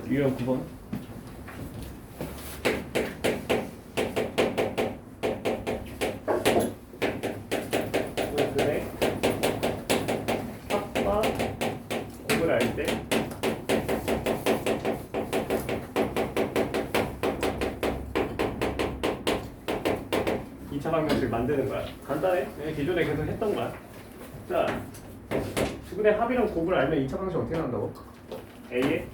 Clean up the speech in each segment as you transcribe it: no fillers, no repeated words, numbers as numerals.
유형 9번. 그래. 합과 곱을 할 때 이 차 방정식을 만드는 거야. 간단해. 그냥 기존에 계속 했던 거야. 자, 두근의 합이랑 곱을 알면 2차 방정식 어떻게 나온다고? A에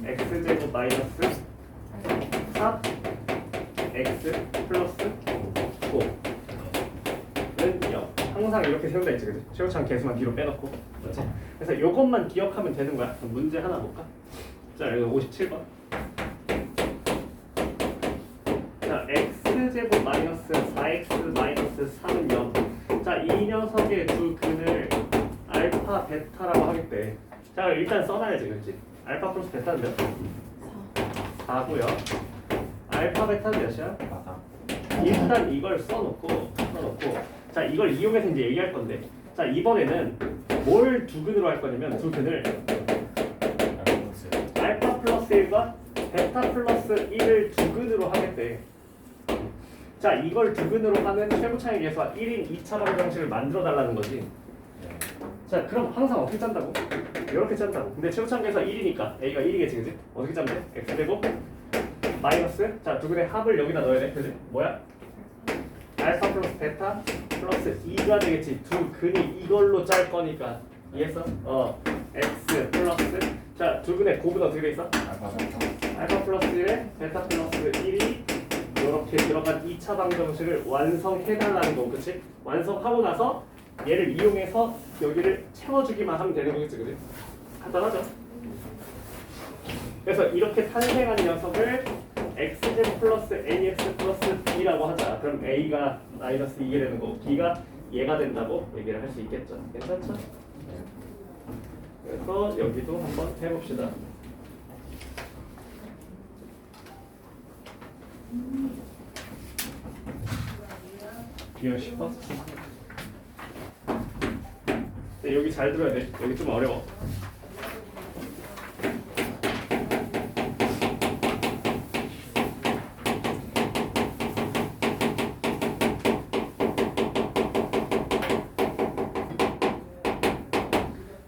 x제곱 마이너스 4 x 플러스 5는 0. 항상 이렇게 세운다 했지, 그치? 최고차항 개수만 뒤로 빼놓고. 그렇지? 그래서 이것만 기억하면 되는 거야. 그럼 문제 하나 볼까? 자, 여기 57번. 자, x제곱 마이너스 4x 마이너스 3은 0. 자, 이 녀석의 두 근을 알파, 베타라고 하겠대. 자, 일단 써놔야지, 그렇지? 알파 플러스 베타는 몇? 4고요. 알파, 베타는 몇이야? 4. 일단 이걸 써놓고 자, 이걸 이용해서 이제 얘기할 건데, 자, 이번에는 뭘 두 근으로 할 거냐면 두 근을 알파 플러스 1과 베타 플러스 1을 두 근으로 하겠대. 자, 이걸 두 근으로 하는 최고차의 계수와 1인 2차 방정식을 만들어 달라는 거지. 자, 그럼 항상 어떻게 짠다고? 이렇게 짠다고. 근데 최고차의 계수가 1이니까 A가 1이겠지, 그지? 어떻게 짜면 돼? x제곱 마이너스, 자, 두 근의 합을 여기다 넣어야 돼, 그지? 뭐야? 알파 플러스 베타 플러스 2가 되겠지. 두 근이 이걸로 짤 거니까. 이해했어? x 플러스, 자, 두 근의 곱은 어떻게 돼 있어? 알파 플러스 1에 베타 플러스 1이 이렇게 들어간 2차 방정식을 완성해달라는 거, 그치? 완성하고 나서 얘를 이용해서 여기를 채워주기만 하면 되는 거겠지, 그치? 간단하죠? 그래서 이렇게 탄생한 녀석을 x제곱 플러스 ax 플러스 b라고 하자. 그럼 a가 마이너스 2게 되는 거고 b가 얘가 된다고 얘기를 할 수 있겠죠. 괜찮죠? 그래서 여기도 한번 해봅시다. 비용 10번. 네, 여기 잘 들어야 돼. 여기 좀 어려워.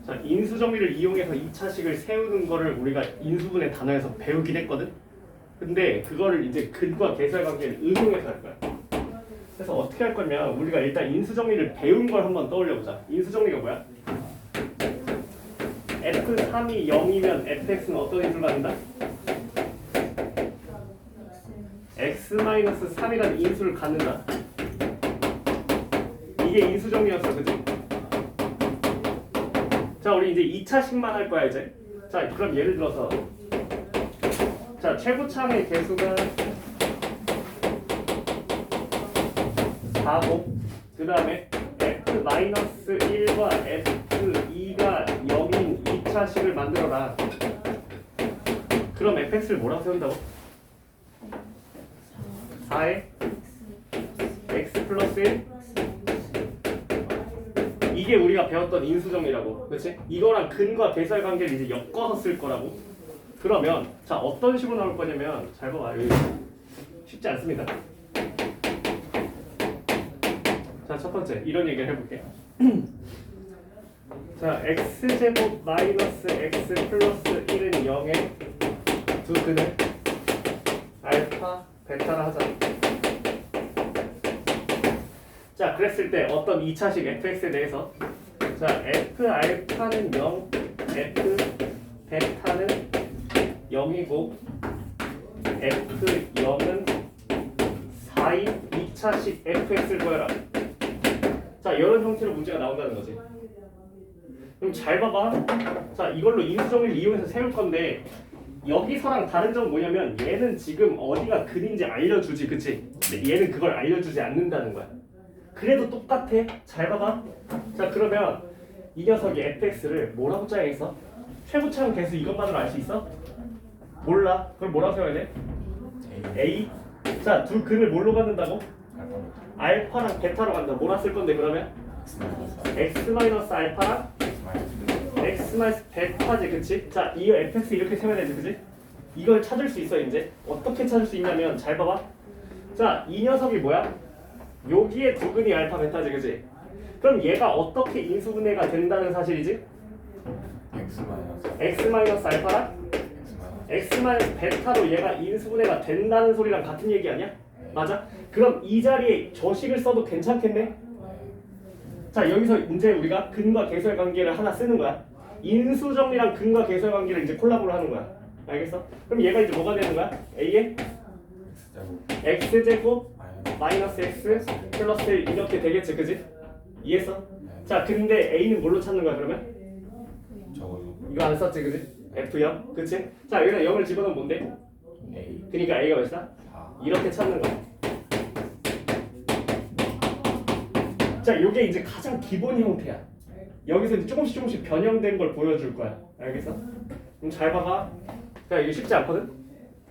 자, 인수 정리를 이용해서 2차식을 세우는 거를 우리가 인수분해 단어에서 배우긴 했거든. 근데 그거를 이제 근과 계수의 관계를 응용해서 할 거야. 그래서 어떻게 할 거면 우리가 일단 인수정리를 배운 걸 한번 떠올려보자. 인수정리가 뭐야? F3이 0이면 fx는 어떤 인수를 갖는다? x-3이라는 인수를 갖는다. 이게 인수정리였어, 그치? 자, 우리 이제 2차식만 할 거야, 이제. 자, 그럼 예를 들어서 자, 최고차항의 개수가 4고 그 다음에 f-1과 f2가 0인 2차식을 만들어라. 그럼 fx를 뭐라고 세운다고? 4에 x 플러스 1? 이게 우리가 배웠던 인수정리라고. 그치? 이거랑 근과 계수의 관계를 이제 엮어서 쓸 거라고. 그러면 자, 어떤 식으로 나올 거냐면 잘 봐봐. 여기 쉽지 않습니다. 자, 첫 번째 이런 얘기를 해볼게. 자, x제곱 마이너스 x 플러스 1은 0에 두 근을 알파, 베타라 하자. 자, 그랬을 때 어떤 2차식 fx에 대해서 자, f 알파는 0, f 베타는 0이고 f0은 4인 2차식 fx를 구해라. 자, 이런 형태로 문제가 나온다는 거지. 그럼 잘 봐봐. 자, 이걸로 인수정리를 이용해서 세울 건데 여기서랑 다른 점은 뭐냐면 얘는 지금 어디가 근인지 알려주지, 그치? 근데 얘는 그걸 알려주지 않는다는 거야. 그래도 똑같아. 잘 봐봐. 자, 그러면 이 녀석이 fx를 뭐라고 짜야겠어? 최고차항 개수 이것만으로 알 수 있어? 몰라. 그럼 뭐라고 세워야 돼? A. 자, 두 근을 뭘로 갖는다고? 알파랑 베타로 간다. 뭐라 쓸 건데 그러면? x-알파랑 x 마이너스 베타지, 그치? 자, 이 fx 이렇게 세워야 되지, 그치? 이걸 찾을 수 있어. 이제 어떻게 찾을 수 있냐면 잘 봐봐. 자, 이 녀석이 뭐야? 여기에 두근이 알파 베타지, 그치? 그럼 얘가 어떻게 인수분해가 된다는 사실이지? x 마이너스 알파랑 x 마이너스 베타로 얘가 인수분해가 된다는 소리랑 같은 얘기 아니야? 맞아? 그럼 이 자리에 저식을 써도 괜찮겠네? 자, 여기서 이제 우리가 근과 계수의 관계를 하나 쓰는 거야. 인수정리랑 근과 계수의 관계를 이제 콜라보를 하는 거야. 알겠어? 그럼 얘가 이제 뭐가 되는 거야? a에 x제곱 마이너스 x 플러스 1 이렇게 되겠지, 그지? 이해했어? 자, 근데 a는 뭘로 찾는 거야 그러면? 이거 안 썼지, 그지? f0, 그치? 자, 여기다 0을 집어넣으면 뭔데? 그러니까 a가 몇이다? 이렇게 찾는 거야. 자, 요게 이제 가장 기본 형태야. 여기서 이제 조금씩 변형된 걸 보여줄 거야. 알겠어? 그럼 잘 봐봐. 자, 이게 쉽지 않거든?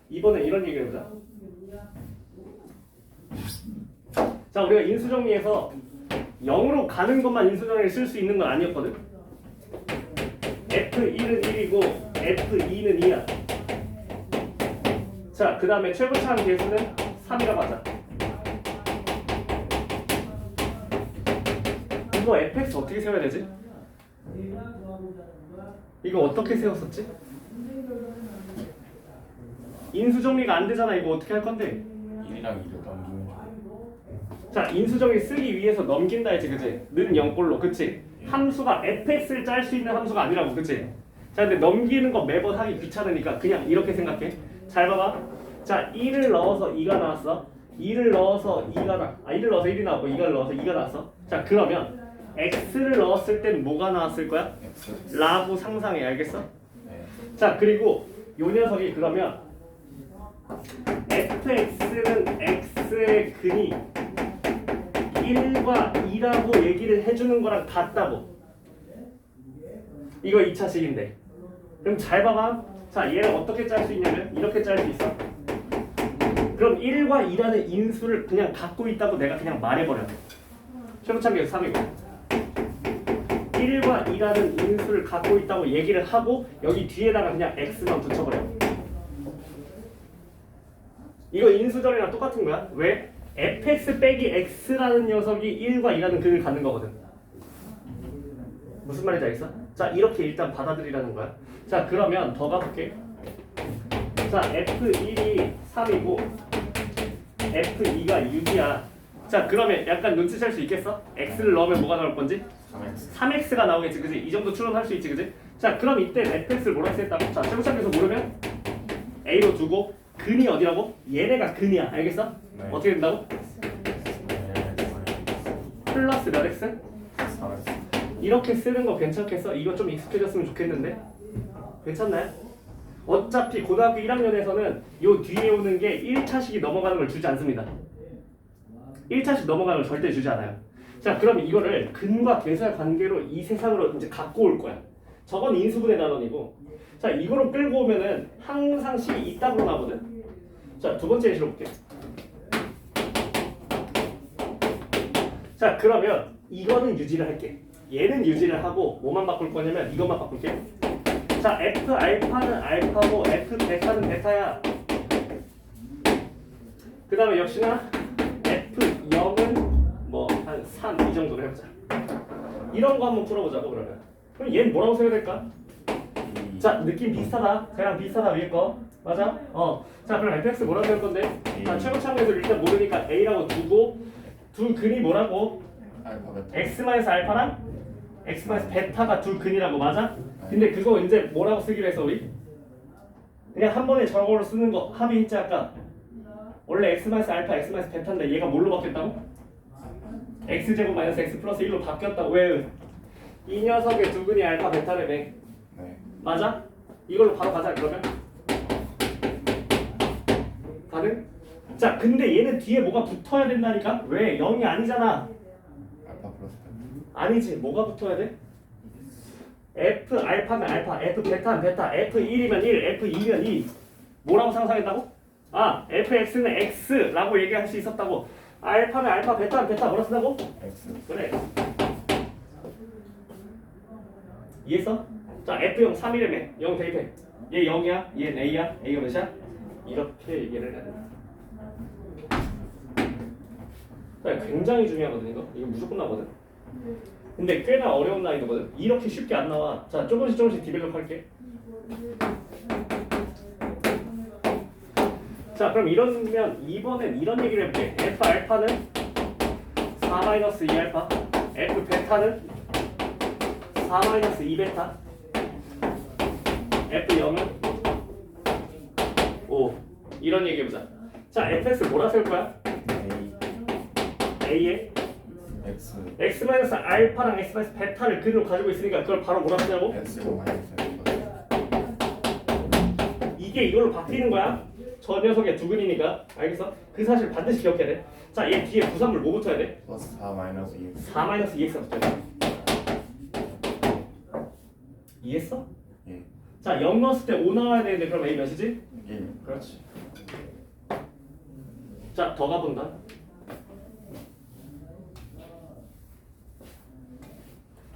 이번에 이런 얘기를 해보자. 자, 우리가 인수정리에서 0으로 가는 것만 인수정리를 쓸 수 있는 건 아니었거든? F1은 1이고 F2는 2야. 자, 그 다음에 최고차항 계수는 3이라고 하자. 이거 fx 어떻게 세워야 되지? 이거 어떻게 세웠었지? 인수정리가 안 되잖아. 이거 어떻게 할 건데? 1이랑 2를 넘기면 자, 인수정리 쓰기 위해서 넘긴다 했지, 그치? 는 0꼴로, 그치? 함수가 fx를 짤 수 있는 함수가 아니라고, 그치? 자, 근데 넘기는 거 매번 하기 귀찮으니까 그냥 이렇게 생각해. 잘 봐봐. 자, 1을 넣어서 2가 나왔어. 2를 넣어서 1을 넣어서 1이 나왔고 2를 넣어서 2가 나왔어. 자, 그러면 x를 넣었을 땐 뭐가 나왔을 거야? 라고 상상해. 알겠어? 네. 자, 그리고 요 녀석이 그러면 fx는 x의 근이 1과 2라고 얘기를 해주는 거랑 같다고. 이거 2차식인데. 그럼 잘 봐봐. 자, 얘를 어떻게 짤 수 있냐면 이렇게 짤 수 있어. 그럼 1과 2라는 인수를 그냥 갖고 있다고 내가 그냥 말해버려. 최고차항계수 3이고 1과 2라는 인수를 갖고 있다고 얘기를 하고 여기 뒤에다가 그냥 x만 붙여버려. 이거 인수절이랑 똑같은 거야. 왜? fx 빼기 x라는 녀석이 1과 2라는 근을 갖는 거거든. 무슨 말인지 알겠어? 자, 이렇게 일단 받아들이라는 거야. 자, 그러면 더 가볼게. 자, f1이 3이고 f2가 6이야. 자, 그러면 약간 눈치챌 수 있겠어? x를 넣으면 뭐가 나올 건지? 3x가 나오겠지, 그지? 이 정도 추론할 수 있지, 그지? 자, 그럼 이때 fx를 뭐라고 했다고? 자, 최고차항에서 모르면 a로 두고 근이 어디라고? 얘네가 근이야, 알겠어? 네. 어떻게 된다고? 플러스 몇 x? 이렇게 쓰는 거 괜찮겠어? 이거 좀 익숙해졌으면 좋겠는데? 괜찮나요? 어차피 고등학교 1학년에서는 요 뒤에 오는 게 1차식이 넘어가는 걸 주지 않습니다. 1차식 넘어가는 걸 절대 주지 않아요. 자, 그럼 이거를 근과 계수의 관계로 이 세상으로 이제 갖고 올 거야. 저건 인수분해 단원이고, 자, 이거로 끌고 오면은 항상 식이 이따구로 나거든. 자, 두 번째 예시로 볼게. 자, 그러면 이거는 유지를 할게. 얘는 유지를 하고 뭐만 바꿀 거냐면 이것만 바꿀게. 자, f 알파는 알파고 f 베타는 베타야. 그 다음에 역시나 f0은 뭐 한 3 이 정도로 해보자. 이런 거 한번 풀어보자고. 그러면 그럼 얘는 뭐라고 써야 될까? 자, 느낌 비슷하다. 걔랑 비슷하다. 위에 거 맞아? 자, 그럼 fx 뭐라고 할 건데? 자, 최고차항에서 일단 모르니까 a라고 두고 두 근이 뭐라고? x 마이너스 알파랑 x 마이너스 베타가 두 근이라고. 맞아? 근데 그거 이제 뭐라고 쓰기로 했어 우리? 그냥 한 번에 저걸로 쓰는 거 합의했지 아까. 원래 x 마이너스 알파 x 마이너스 베타인데 얘가 뭘로 바뀌었다고? x제곱 마이너스 x 플러스 1로 바뀌었다고. 왜? 이 녀석의 두 근이 알파 베타래매. 네. 맞아? 이걸로 바로 가자 그러면. 가능? 자, 근데 얘는 뒤에 뭐가 붙어야 된다니까? 왜? 0이 아니잖아. 알파 플러스 아니지. 뭐가 붙어야 돼? f 알파면 알파, f 베타면 베타, f1이면 1, f2면 2. 뭐라고 상상했다고? 아, fx는 x라고 얘기할 수 있었다고. 알파면 알파, 베타면 베타. 뭐라 쓴다고? x. 그래. 이해했어? 네. 자 F0 3이라며 0 대입해. 얘 0이야? 얘 A야? A가 몇이야? 이렇게 얘기를 해야 돼. 굉장히 중요하거든 이거 무조건 나거든. 근데 꽤나 어려운 난이도거든. 이렇게 쉽게 안 나와. 자 조금씩 디벨롭 할게. 자 그럼 이러면 이번엔 이런 얘기를 해볼게. F 알파는 4-2 알파, F 베타는 4-2 베타, F 0은 5. 이런 얘기 해보자. 자 fx 뭐라 쓸 거야? A에 X x 마이너스 알파랑 x 마이너스 베타를 근으로 가지고 있으니까 그걸 바로 뭐라 쓰냐고? X 마이너스 이게 이걸로 바뀌는 거야. 저 녀석의 두근이니까. 알겠어? 그 사실 반드시 기억해야 돼. 자, 얘 뒤에 부산물 뭐 붙어야 돼? 플러스 4 마이너스 2 4 마이너스 2x가 붙어야 돼. 이해했어? 예. 자, 0 넣었을 때 5 나와야 되는데 그럼 a 몇이지? 1 그렇지. 자, 더 가본다.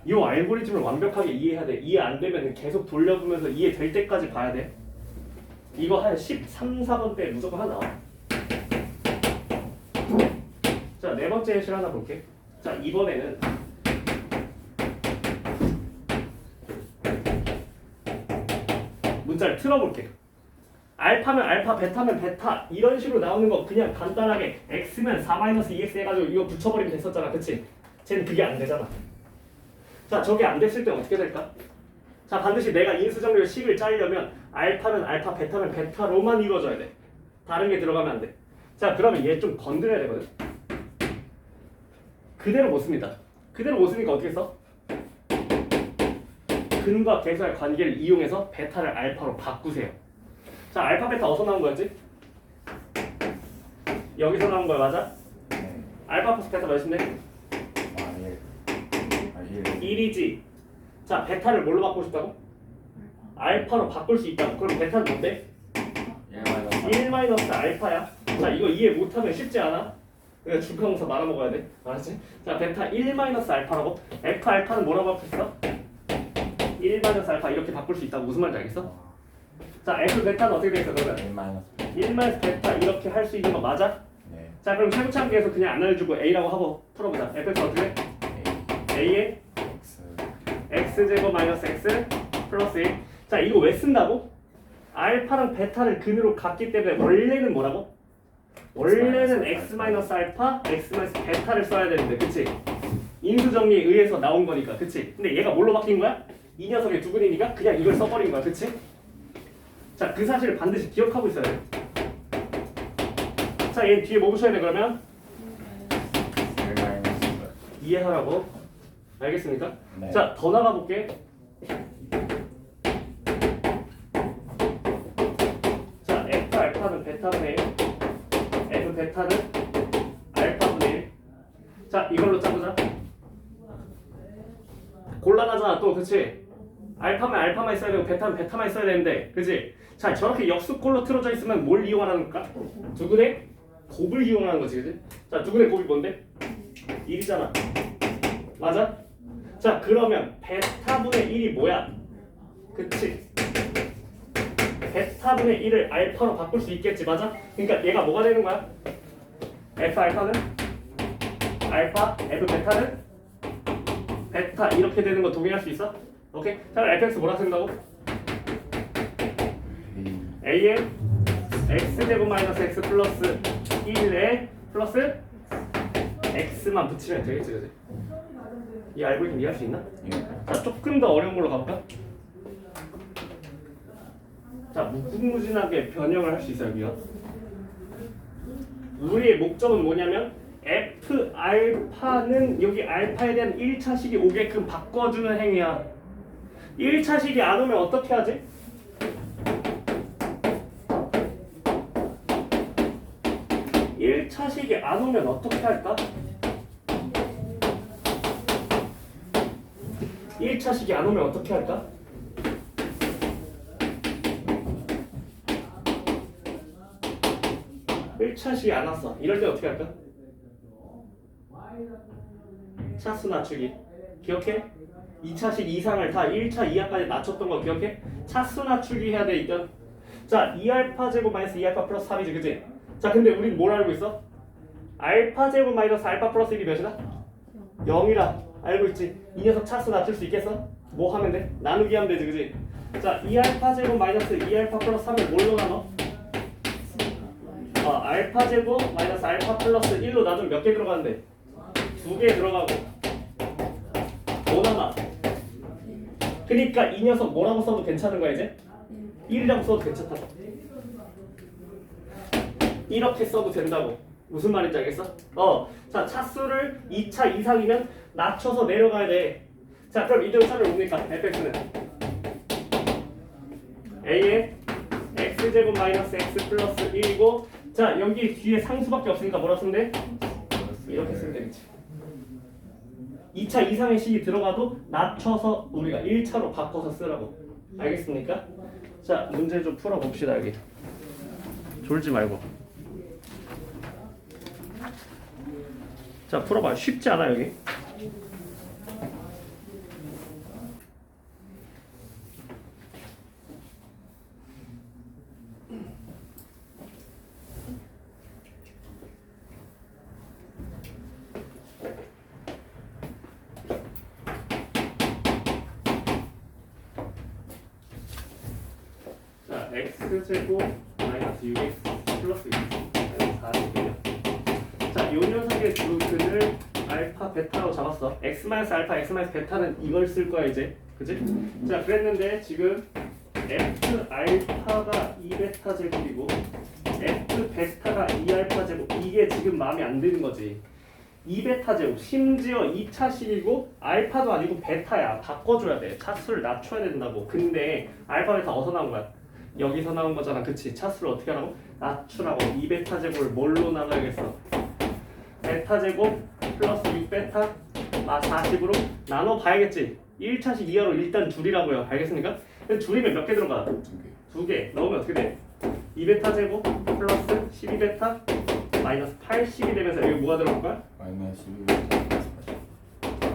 이 알고리즘을 완벽하게 이해해야 돼. 이해 안 되면 계속 돌려보면서 이해될 때까지 봐야 돼. 이거 한 13, 4번 때 무조건 하나 나와. 자, 네 번째 예시를 하나 볼게. 자, 이번에는 문자를 틀어볼게. 알파면 알파, 베타면 베타 이런 식으로 나오는 거 그냥 간단하게 x면 4-2x 해가지고 이거 붙여버리면 됐었잖아. 그치? 쟤는 그게 안 되잖아. 자, 저게 안 됐을 때 어떻게 될까? 자, 반드시 내가 인수정리의 식을 짜려면 알파는 알파, 베타는 베타로만 이루어져야 돼. 다른 게 들어가면 안 돼. 자, 그러면 얘 좀 건드려야 되거든. 그대로 못 씁니다. 그대로 못 쓰니까 어떻게 써? 근과 계수의 관계를 이용해서 베타를 알파로 바꾸세요. 자, 알파, 베타 어디서 나온 거였지? 여기서 나온 거야, 맞아? 네. 알파 플러스 베타 몇인데? 1 1이지. 자, 베타를 뭘로 바꾸고 싶다고? 알파로 바꿀 수 있다고. 그럼 베타는 뭔데? 1 마이너스 알파야. 자, 이거 이해 못하면 쉽지 않아? 그러니까 중간고사 말아먹어야 돼. 알았지? 자, 베타 1 마이너스 알파라고. F 알파는 뭐라고 바꿀 수 있어? 1 마이너스 알파 이렇게 바꿀 수 있다고. 무슨 말인지 알겠어? 자, F 베타는 어떻게 돼 있어 그러면? 1 마이너스 1 마이너스 베타 이렇게 할 수 있는 거 맞아? 네. 자, 그럼 최고차함계에서 그냥 안 알려주고 A라고 하고 풀어보자. Fx 어떻게 돼? A에 X x제곱 마이너스 x 플러스 1. 자, 이거 왜 쓴다고? 알파랑 베타를 근으로 갖기 때문에 원래는 뭐라고? 원래는 x 마이너스 알파, x 마이너스 베타를 써야 되는데, 그치? 인수정리에 의해서 나온 거니까, 그치? 근데 얘가 뭘로 바뀐 거야? 이 녀석의 두근이니까 그냥 이걸 써버린 거야, 그치? 자, 그 사실을 반드시 기억하고 있어야 돼. 자, 얘 뒤에 뭐 붙여야 돼 그러면? 1 마이너스 이해하라고. 알겠습니까? 네. 자, 더 나가볼게. 자, F 알파는 베타분의 1, F 베타는 알파분의 1. 자, 이걸로 짜보자. 곤란하잖아 또, 그치? 알파면 알파만 있어야 되고 베타면 베타만 있어야 되는데, 그치? 자, 저렇게 역수꼴로 틀어져 있으면 뭘 이용하라는 걸까? 두근의 곱을 이용하는 거지, 그치? 자, 두근의 곱이 뭔데? 1이잖아. 맞아? 자, 그러면 베타분의 1이 뭐야? 그치? 베타분의 1을 알파로 바꿀 수 있겠지, 맞아? 그러니까 얘가 뭐가 되는 거야? F 알파는 알파, F 베타는 베타 이렇게 되는 거 동의할 수 있어? 오케이? 자, fx 뭐라 쓴다고? a에 x제곱 마이너스 x 플러스 1에 플러스 x만 붙이면 되겠지, 그치? 이 알고리즘 이해할 수 있나? 자, 조금 더 어려운 걸로 가볼까? 자, 무궁무진하게 변형을 할 수 있어요, 여기가. 우리의 목적은 뭐냐면 F 알파는 여기 알파에 대한 1차식이 오게끔 바꿔주는 행위야. 1차식이 안 오면 어떻게 하지? (1차식이) 안 오면 어떻게 할까? 1차식이 안 오면 어떻게 할까? (1차식이) 안 왔어. 이럴 때 어떻게 할까? 차수 낮추기. 기억해? 2차식 이상을 다 1차 이하까지 낮췄던 거 기억해? 차수 낮추기 해야 돼 있던. 자 2알파 제곱 마이너스 2알파 플러스 3이지 그치? 자 근데 우린 뭘 알고 있어? 알파 제곱 마이너스 알파 플러스 1이 몇이다? 0이라 알고 있지? 이 녀석 차수 낮출 수 있겠어? 뭐 하면 돼? 나누기 하면 되지 그치? 자 2알파 제곱 마이너스 2알파 플러스 3을 뭘로 나눠? 알파 제곱 마이너스 알파 플러스 1로 나누면 몇 개 들어가는데? 2개 들어가고 뭐 남아? 그러니까 이 녀석 뭐라고 써도 괜찮은 거야 이제? 1이라고 써도 괜찮다. 이렇게 써도 된다고. 무슨 말인지 알겠어? 자 차수를 2차 이상이면 낮춰서 내려가야 돼. 자 그럼 이대로 차를 옮니까 fx는 a의 x제곱 마이너스 x 플러스 1이고 자 여기 뒤에 상수밖에 없으니까 뭐라 쓰면 돼? 이렇게 쓰면 되겠지. 2차 이상의 식이 들어가도 낮춰서 우리가 1차로 바꿔서 쓰라고. 알겠습니까? 자 문제 좀 풀어봅시다. 여기 졸지 말고. 자 풀어봐. 쉽지 않아 여기. 자 x제곱 마이너스 6x 플러스 2x 40이요. 자, 요 녀석의 근을 알파 베타로 잡았어. x 마이너스 알파, x 마이너스 베타는 이걸 쓸 거야 이제, 그지? 자, 그랬는데 지금 f 알파가 2베타 제곱이고 f 베타가 2알파 제곱 이게 지금 마음에 안 드는 거지. 2베타 제곱 심지어 2차식이고 알파도 아니고 베타야. 바꿔줘야 돼. 차수를 낮춰야 된다고. 근데 알파 베타 어디서 나온 거야? 여기서 나온 거잖아. 그치? 차수를 어떻게 하라고? 낮추라고. 2베타 제곱을 뭘로 나눠야겠어? 베타 제곱 플러스 6베타 40으로 나눠봐야겠지. 1차식 이하로 일단 줄이라고요. 알겠습니까? 근데 줄이면 몇 개 들어가? 2개. 넣으면 어떻게 돼? 2베타 제곱 플러스 12베타 마이너스 80이 되면서 여기 뭐가 들어갈 거야? 마이너스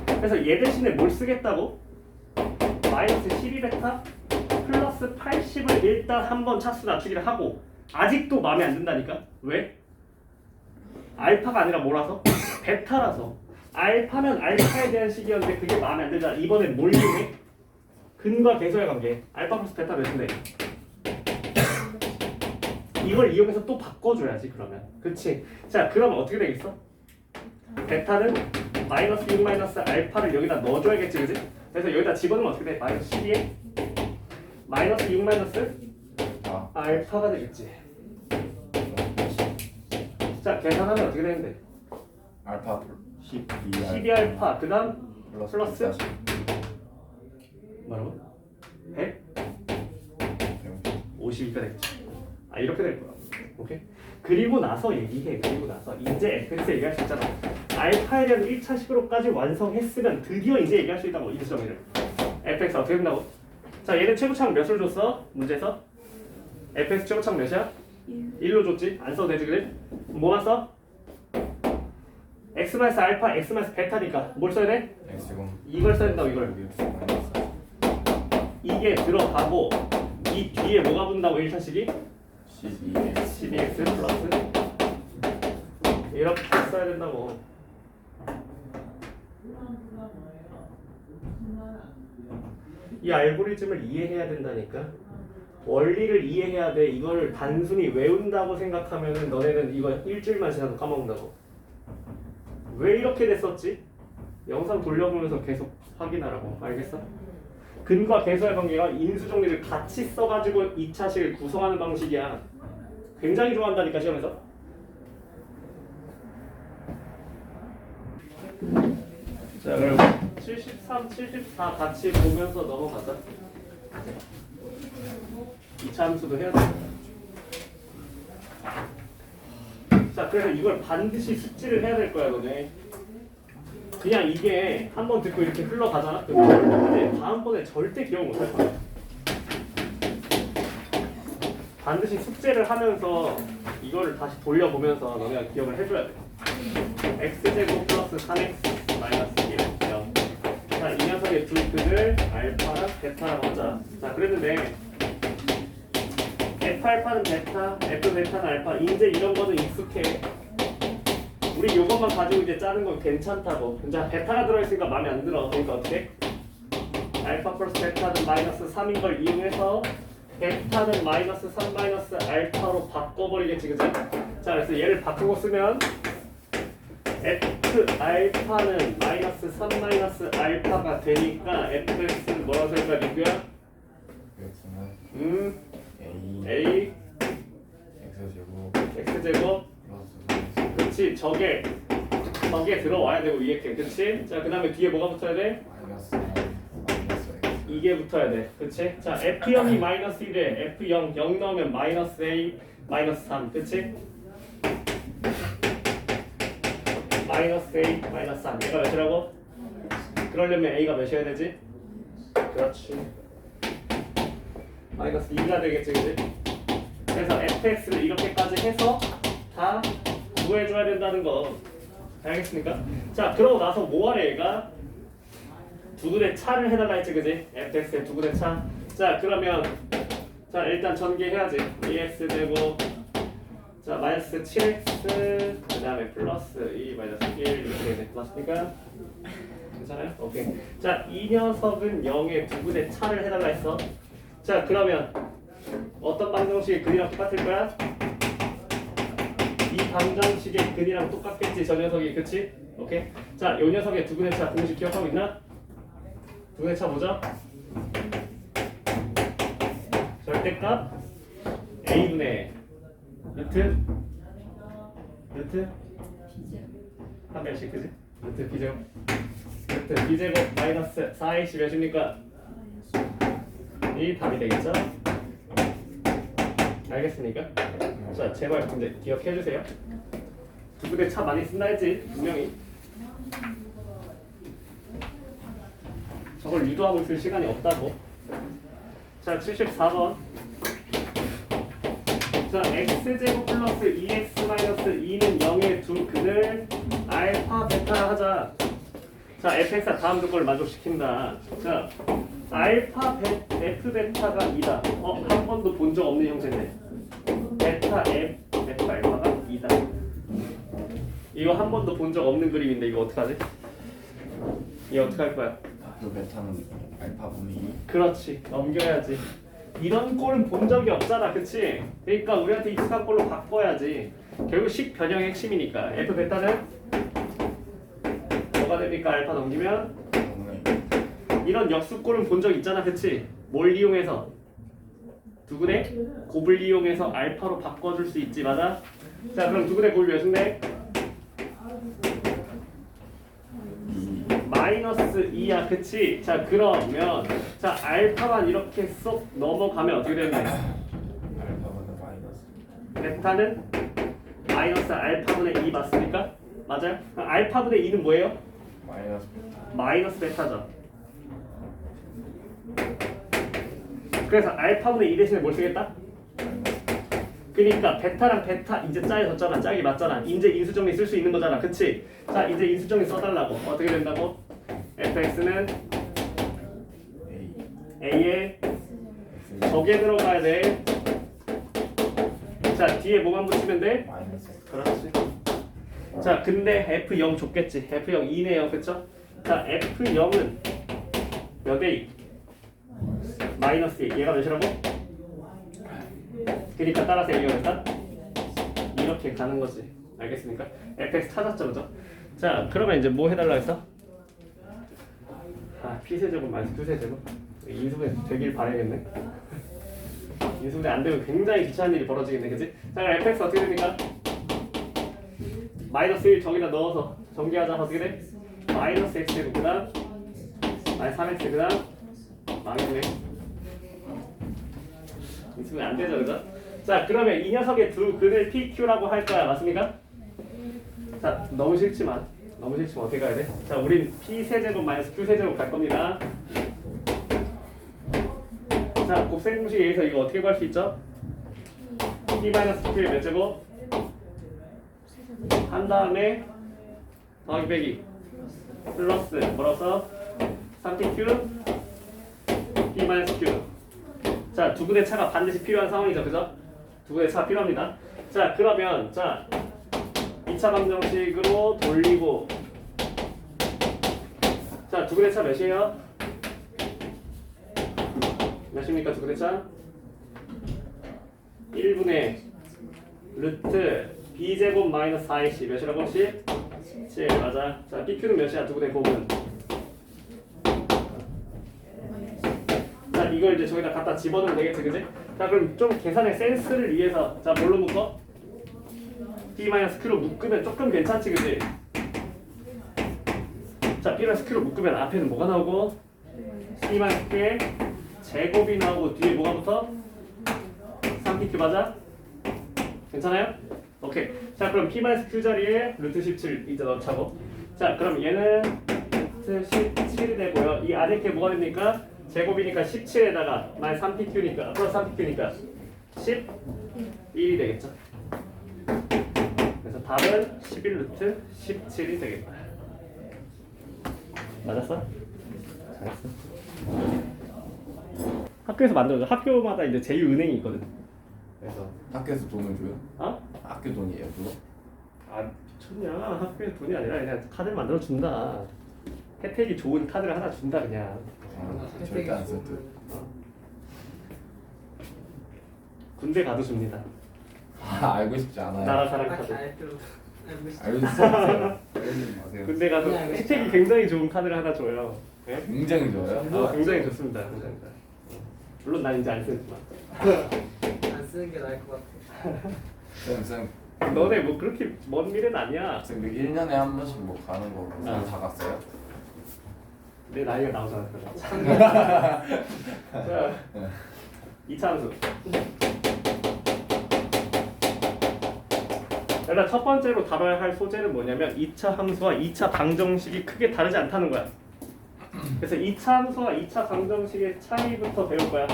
그래서 얘 대신에 뭘 쓰겠다고? 마이너스 12베타 플러스 80을 일단 한번 차수 낮추기를 하고 아직도 마음에 안 든다니까? 왜? 알파가 아니라 뭐라서? 베타라서. 알파면 알파에 대한 식이었는데 그게 마음에 안 들잖아. 이번엔 뭘 이용해? 근과 계수의 관계. 알파 플러스 베타 몇인데? 이걸 이용해서 또 바꿔줘야지 그러면. 그치? 자 그러면 어떻게 되겠어? 베타는 마이너스 6 마이너스 알파를 여기다 넣어줘야겠지 그치? 그래서 여기다 집어넣으면 어떻게 돼? 마이너스 12에 마이너스 6 마이너스 알파가 되겠지. 자 계산하면 어떻게 되는데? 알파 12알파 그 다음 플러스 뭐라고? 152가 되겠지. 이렇게 될 거야. 오케이? 그리고 나서 얘기해. 그리고 나서 이제 fx 얘기할 수 있잖아. 알파에 대한 1차식으로까지 완성했으면 드디어 이제 얘기할 수 있다고. 이 수정이를 fx 어떻게 된다고? 자 얘는 최고차항 몇을 줬어? 문제에서 fx 최고차항 몇이야? 1로 줬지? 안 써도 되지 그래? 뭐만 써? x 마이너스 알파, x 마이너스 베타니까 뭘 써야 돼? 이걸 써야 된다고. 이걸 이게 들어가고 이 뒤에 뭐가 붙는다고 1차식이? 12x 플러스 이렇게 써야 된다고. 이 알고리즘을 이해해야 된다니까. 원리를 이해해야 돼. 이걸 단순히 외운다고 생각하면은 너네는 이거 일주일만 지나도 까먹는다고. 왜 이렇게 됐었지? 영상 돌려보면서 계속 확인하라고. 알겠어? 근과 계수의 관계가 인수정리를 같이 써가지고 2차식을 구성하는 방식이야. 굉장히 좋아한다니까 시험에서. 자 그럼 73, 74 같이 보면서 넘어가자. 2차 함수도 해야 돼. 자 그래서 이걸 반드시 숙지를 해야 될 거야 너네. 그냥 이게 한번 듣고 이렇게 흘러가잖아. 근데 다음번에 절대 기억 못 할 거야. 반드시 숙제를 하면서 이거를 다시 돌려보면서 너네가 기억을 해줘야 돼. x제곱 플러스 3x 마이너스 1 0. 자, 이 녀석의 녀석의 두 근을 알파랑 베타라고 하자. 자, 그랬는데 F 알파는 베타, F 베타는 알파. 이제 이런 거는 익숙해. 우리 요것만 가지고 이제 짜는 건 괜찮다고. 이제 베타가 들어있으니까 마음에 안 들어. 그러니까 어떻게? 알파 플러스 베타는 마이너스 3인 걸 이용해서 베타는 마이너스 3 마이너스 알파로 바꿔버리겠지, 그죠? 자, 그래서 얘를 바꾸고 쓰면 F 알파는 마이너스 3 마이너스 알파가 되니까 fx는 뭐라고 쓸까, 민규야? x는 a A x제곱 x제곱 플러스 그치 저게 들어와야 되고 위에 게 그치? 자 그 다음에 뒤에 뭐가 붙어야 돼? 마이너스 x 이게 붙어야 돼 그치? 자 F0이 마이너스 1에 F0 0 넣으면 마이너스 A 마이너스 3 그치? 마이너스 A 마이너스 3 얘가 몇이라고? 그러려면 A가 몇이어야 되지? 그렇지 마이너스 2가 되겠지 그치? 그래서 fx를 이렇게까지 해서 다 구해줘야 된다는 거 알겠습니까? 자 그러고 나서 뭐하래 얘가? 두근의 차를 해달라 했지 그지? fx의 두근의 차. 자 그러면 자 일단 전개해야지. 2x 되고 자 마이너스 7x 그 다음에 플러스 2 마이너스 1 이렇게 돼. 맞습니까? 괜찮아요? 오케이. 자 이 녀석은 0의 두근의 차를 해달라 했어. 자 그러면 어떤 방정식의 근이랑 똑같을 거야? 이 방정식의 근이랑 똑같겠지 저 녀석이 그치? 오케이? 자 요 녀석의 두근의 차 공식 기억하고 있나? 두근의 차 뭐죠? 절대값 a분의 루트 한 몇씩 그지? 루트 b제곱 루트 b제곱 마이너스 4ac 몇입니까? 이 답이 되겠죠? 알겠습니까? 자 제발 근데 기억해 주세요. 두근의 차 많이 쓴다 했지 분명히. 저걸 유도하고 있을 시간이 없다고. 자 74번. 자 x제곱 플러스 2x 마이너스 2는 0의 두 근을 알파 베타라 하자. 자 fx가 다음 조건을 만족시킨다. 자 알파 f 베타가 2다. 한 번도 본 적 없는 형태네. 베타 f 베타 알파가 2다. 이거 한 번도 본 적 없는 그림인데 이거 어떡하지? 이거 어떡할 거야? 그 베타는 알파 분의 2 그렇지 넘겨야지. 이런 꼴은 본 적이 없잖아 그치? 그러니까 우리한테 익숙한 꼴로 바꿔야지. 결국 식 변형의 핵심이니까 f 베타는 뭐가 됩니까? 알파 넘기면 이런 역수꼴은 본 적 있잖아 그치? 뭘 이용해서? 두근의 곱을 이용해서 알파로 바꿔줄 수 있지 맞아? 자 그럼 두근의 곱이 몇인데? 마이너스 2야 그치? 자 그러면 자 알파만 이렇게 쏙 넘어가면 어떻게 되는데? 알파분의 마이너스 베타는 마이너스 알파분의 2 맞습니까? 맞아요? 그럼 알파분의 2는 뭐예요? 마이너스 베타 마이너스 베타죠. 그래서 알파분의 2 대신에 뭘 쓰겠다? 그러니까 베타랑 베타 이제 짜여졌잖아. 짝이 맞잖아. 이제 인수정리 쓸 수 있는 거잖아. 그치? 자 이제 인수정리 써달라고. 어떻게 된다고? fx는 a에 저게 들어가야 돼. 자 뒤에 뭐만 붙이면 돼? 마이너스 그렇지. 자 근데 F0 줬겠지. F0 2네요. 그쵸? 자 F0은 몇 A? 마이너스 1. 얘가 몇이라고? 그러니까 따라서 A가 몇다? 이렇게 가는 거지. 알겠습니까? fx 찾았죠 그죠? 자 그러면 이제 뭐 해달라 했어? 아 p세제곱 마이너스 q세제곱 인수분해 되길 바라겠네. 인수분해 안 되면 굉장히 귀찮은 일이 벌어지겠네 그치? 자 그럼 fx 어떻게 됩니까? 마이너스 1 저기다 넣어서 전개하자. 어떻게 돼? 마이너스 x제곱 그 다음 마이너스 3x 그 다음 망했네. 있으면 안 되죠 그죠? 자 그러면 이 녀석의 두 근을 PQ라고 할 거야 맞습니까? 자 너무 싫지만 어떻게 가야 돼? 자 우린 P세제곱 마이너스 Q세제곱 갈 겁니다. 자 곱셈 공식에 의해서 이거 어떻게 구할 수 있죠? P 마이너스 Q의 몇 제곱? 한 다음에 더하기 빼기 플러스 뭐라고 써? 3pq p-q. 자, 두 군의 차가 반드시 필요한 상황이죠, 그죠? 두 군의 차가 필요합니다. 자, 그러면 자 2차 방정식으로 돌리고, 자, 두 군의 차 몇이에요? 몇입니까, 두 군의 차? 1분의 루트 b제곱 마이너스 4ac 몇이라고? 10? 7 맞아. 자, pq는 몇이야, 두 군의 곱은? 자, 이걸 이제 저기다 갖다 집어넣으면 되겠지, 그지? 자, 그럼 좀 계산의 센스를 위해서, 자, 뭘로 묶어? p-q로 묶으면 조금 괜찮지, 그지? 자, p-q로 묶으면 앞에는 뭐가 나오고? p-q의 제곱이 나오고 뒤에 뭐가 붙어? 3pq 맞아? 괜찮아요? 오케이. 자, 그럼 p-q 자리에 루트 17 이제 넣자고. 자, 그럼 얘는 루트 17이 되고요. 이 안에 게 뭐가 됩니까? 제곱이니까 17에다가 마이너스 3pq니까 플러스 3pq니까 11이 되겠죠. 그래서 답은 11 루트 17이 되겠다. 맞았어? 잘했어. 학교에서 만들어줘. 학교마다 이제 제2은행이 있거든. 그래서 학교에서 돈을 줘요? 어? 학교 돈이에요 그거? 아, 미쳤냐? 학교에 돈이 아니라 그냥 카드를 만들어 준다. 혜택이 좋은 카드를 하나 준다 그냥. 절대 안 쓸 듯. 군대 가도 줍니다. 알고 싶지 않아요. 나라 사랑 딱히 카드. 알 필요도 알고 싶지 알고 싶지 않아요. 알려주지 마세요. 군대 가도 그냥 알고 혜택이 싶다. 굉장히 좋은 카드를 하나 줘요. 네? 굉장히 좋아요. 굉장히 좋습니다. 감사합니다. 물론 난 이제 안 쓰지만. 안 쓰는 게 나을 것 같아. 쌤 너네 뭐 그렇게 먼 미래는 아니야. 1년에 한 번씩 뭐 가는 거 아. 다 갔어요? 내 나이가 나오잖아. 자, 네. 2차 함수. 일단 첫 번째로 다뤄야 할 소재는 뭐냐면 2차 함수와 2차 방정식이 크게 다르지 않다는 거야. 그래서 2차 함수와 2차 방정식의 차이부터 배울 거야.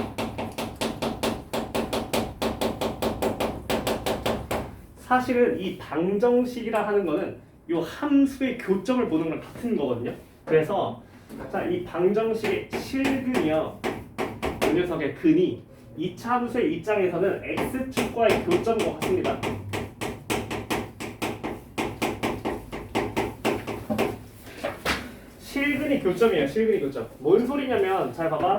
사실은 이 방정식이라 하는 거는 이 함수의 교점을 보는 거랑 같은 거거든요. 그래서 자, 이 방정식의 실근이요, 이 녀석의 근이 2차 함수의 입장에서는 x축과의 교점과 같습니다. 실근이 교점이에요. 실근이 교점. 뭔 소리냐면 잘 봐봐.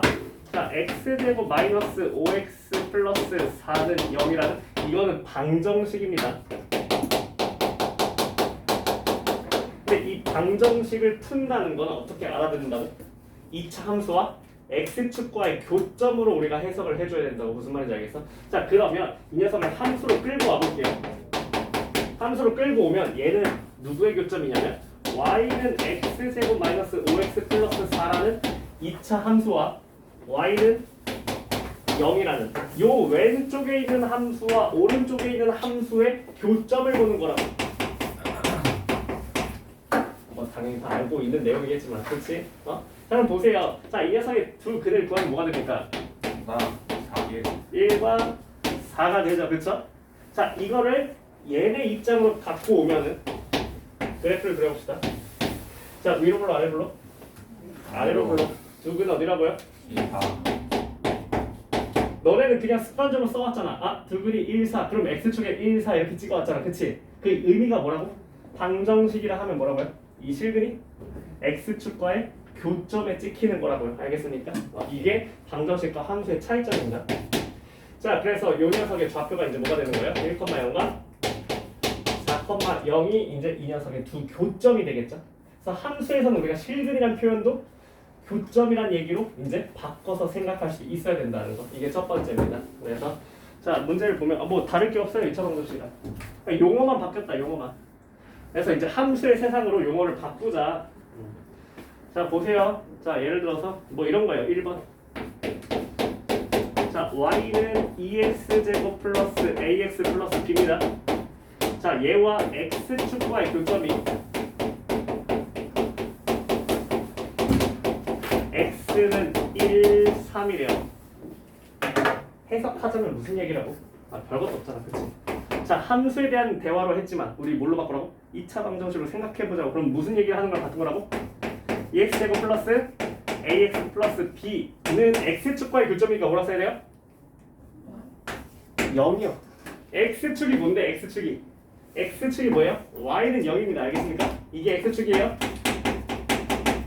자, x제곱 마이너스 5x 플러스 4는 0이라는 이거는 방정식입니다. 근데 이 방정식을 푼다는 건 어떻게 알아듣는다고? 2차 함수와 x축과의 교점으로 우리가 해석을 해줘야 된다고. 무슨 말인지 알겠어? 자, 그러면 이 녀석을 함수로 끌고 와볼게요. 함수로 끌고 오면 얘는 누구의 교점이냐면 y는 x제곱 마이너스 5x 플러스 4라는 2차 함수와 y는 0이라는 요 왼쪽에 있는 함수와 오른쪽에 있는 함수의 교점을 보는 거라고. 뭐 당연히 다 알고 있는 내용이겠지만, 그렇지? 자, 그럼 보세요. 자, 이 녀석의 두 근을 구하면 뭐가 됩니까? 나 4개 1과 4가 되죠, 그렇죠? 자, 이거를 얘네 입장으로 갖고 오면은 그래프를 그려봅시다. 자, 위로 불러, 아래 불러? 아래로 불러. 두 근 어디라고요? 2파 너네는 그냥 습관적으로 써왔잖아. 아, 두 근이 1, 4. 그럼 x축에 1, 4 이렇게 찍어왔잖아. 그치? 그 의미가 뭐라고? 방정식이라 하면 뭐라고요? 이 실근이 x축과의 교점에 찍히는 거라고요. 알겠습니까? 이게 방정식과 함수의 차이점입니다. 자, 그래서 이 녀석의 좌표가 이제 뭐가 되는 거예요? 1,0과 4,0이 이제 이 녀석의 두 교점이 되겠죠. 그래서 함수에서는 우리가 실근이라는 표현도 교점이란 얘기로 이제 바꿔서 생각할 수 있어야 된다는 거. 이게 첫 번째입니다. 그래서 자, 문제를 보면 뭐 다를 게 없어요. 2차 방정식이랑 용어만 바뀌었다. 용어만. 그래서 이제 함수의 세상으로 용어를 바꾸자. 자, 보세요. 자, 예를 들어서 뭐 이런 거예요. 1번. 자, y는 2x제곱 플러스 ax 플러스 b입니다. 자, 얘와 x축과의 교점이 x는 1, 3이래요. 해석하자면 무슨 얘기라고? 아, 별것도 없잖아, 그치? 자, 함수에 대한 대화로 했지만 우리 뭘로 바꾸라고? 2차 방정식으로 생각해보자고. 그럼 무슨 얘기를 하는 거랑 같은 거라고? 2x제곱 플러스 ax 플러스 b는 x축과의 교점이니까 뭐라 써야 돼요? 0이요. x축이 뭔데? x축이 뭐예요? y는 0입니다. 알겠습니까? 이게 x축이에요.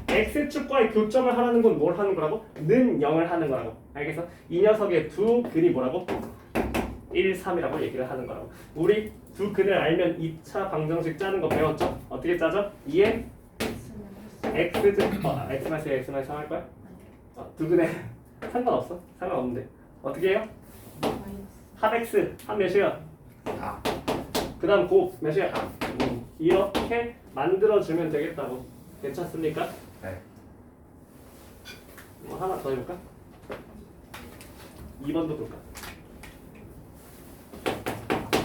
x축과의 교점을 하라는 건 뭘 하는 거라고? 는 0을 하는 거라고. 알겠어? 이 녀석의 두 근이 뭐라고? 1, 3이라고 얘기를 하는 거라고. 우리 두 근을 알면 2차 방정식 짜는 거 배웠죠? 어떻게 짜죠? 2에 x x 마이너스 3 할 거야? 두 근에 상관없어? 상관없는데 어떻게 해요? 합 x 합 몇이야? 그 다음 곱 몇이야? 이렇게 만들어주면 되겠다고. 괜찮습니까? 네. 뭐 하나 더 해볼까? 2번도 볼까?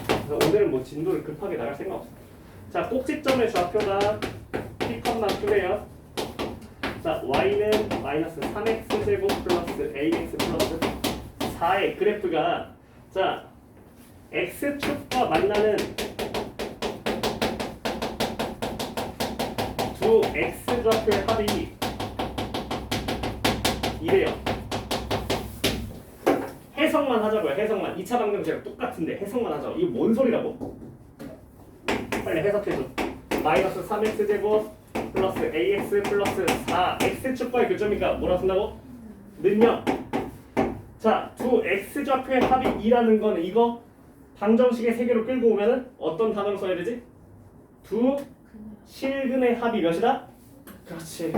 그래서 오늘은 뭐 진도를 급하게 나갈 생각 없어. 자, 꼭지점의 좌표가 P컷만 Q래요. 자, y는 마이너스 3x 제곱 플러스 ax 플러스 4의 그래프가 자 x축과 만나는 두 x좌표의 합이 이래요. 해석만 하자고요. 해석만. 2차 방정식이랑 똑같은데 해석만 하자고. 이거 뭔 소리라고? 빨리 해석해줘. 마이너스 3x 제곱 플러스 ax 플러스 4 x축과의 교점이니까 뭐라 쓴다고? 는요. 자, 두 x좌표의 합이 2라는 거는 이거 방정식의 세계로 끌고 오면은 어떤 단어를 써야 되지? 두 실근의 합이 몇이다? 그렇지.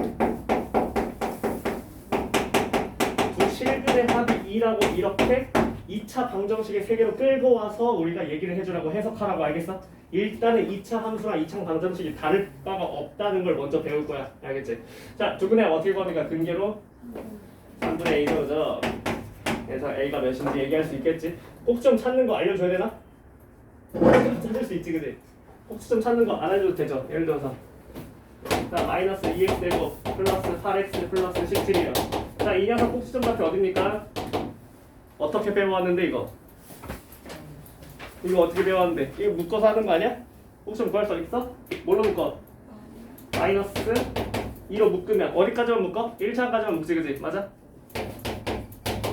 두 실근의 합이 2라고 이렇게 2차 방정식의 세계로 끌고 와서 우리가 얘기를 해주라고 해석하라고. 알겠어? 일단은 2차 함수랑 2차 방정식이 다를 바가 없다는 걸 먼저 배울 거야. 알겠지? 자, 두 근의 어떻게 구합니까? 근계로 3분의 a죠. 그래서 a가 몇인지 얘기할 수 있겠지? 꼭지점 찾는 거 알려줘야 되나? 찾을 수 있지, 그지? 꼭지점 찾는 거 안 알려줘도 되죠. 예를 들어서 자, 마이너스 2x 되고 플러스 8x 플러스 17이에요. 자, 이 녀석 꼭지점 좌표 어딥니까? 어떻게 배워왔는데 이거? 이거 어떻게 배웠는데? 이거 묶어서 하는 거 아니야? 꼭지점 구할 수 있어? 뭘로 묶어? 마이너스 2로 묶으면 어디까지만 묶어? 1차까지만 묶지, 그지? 맞아?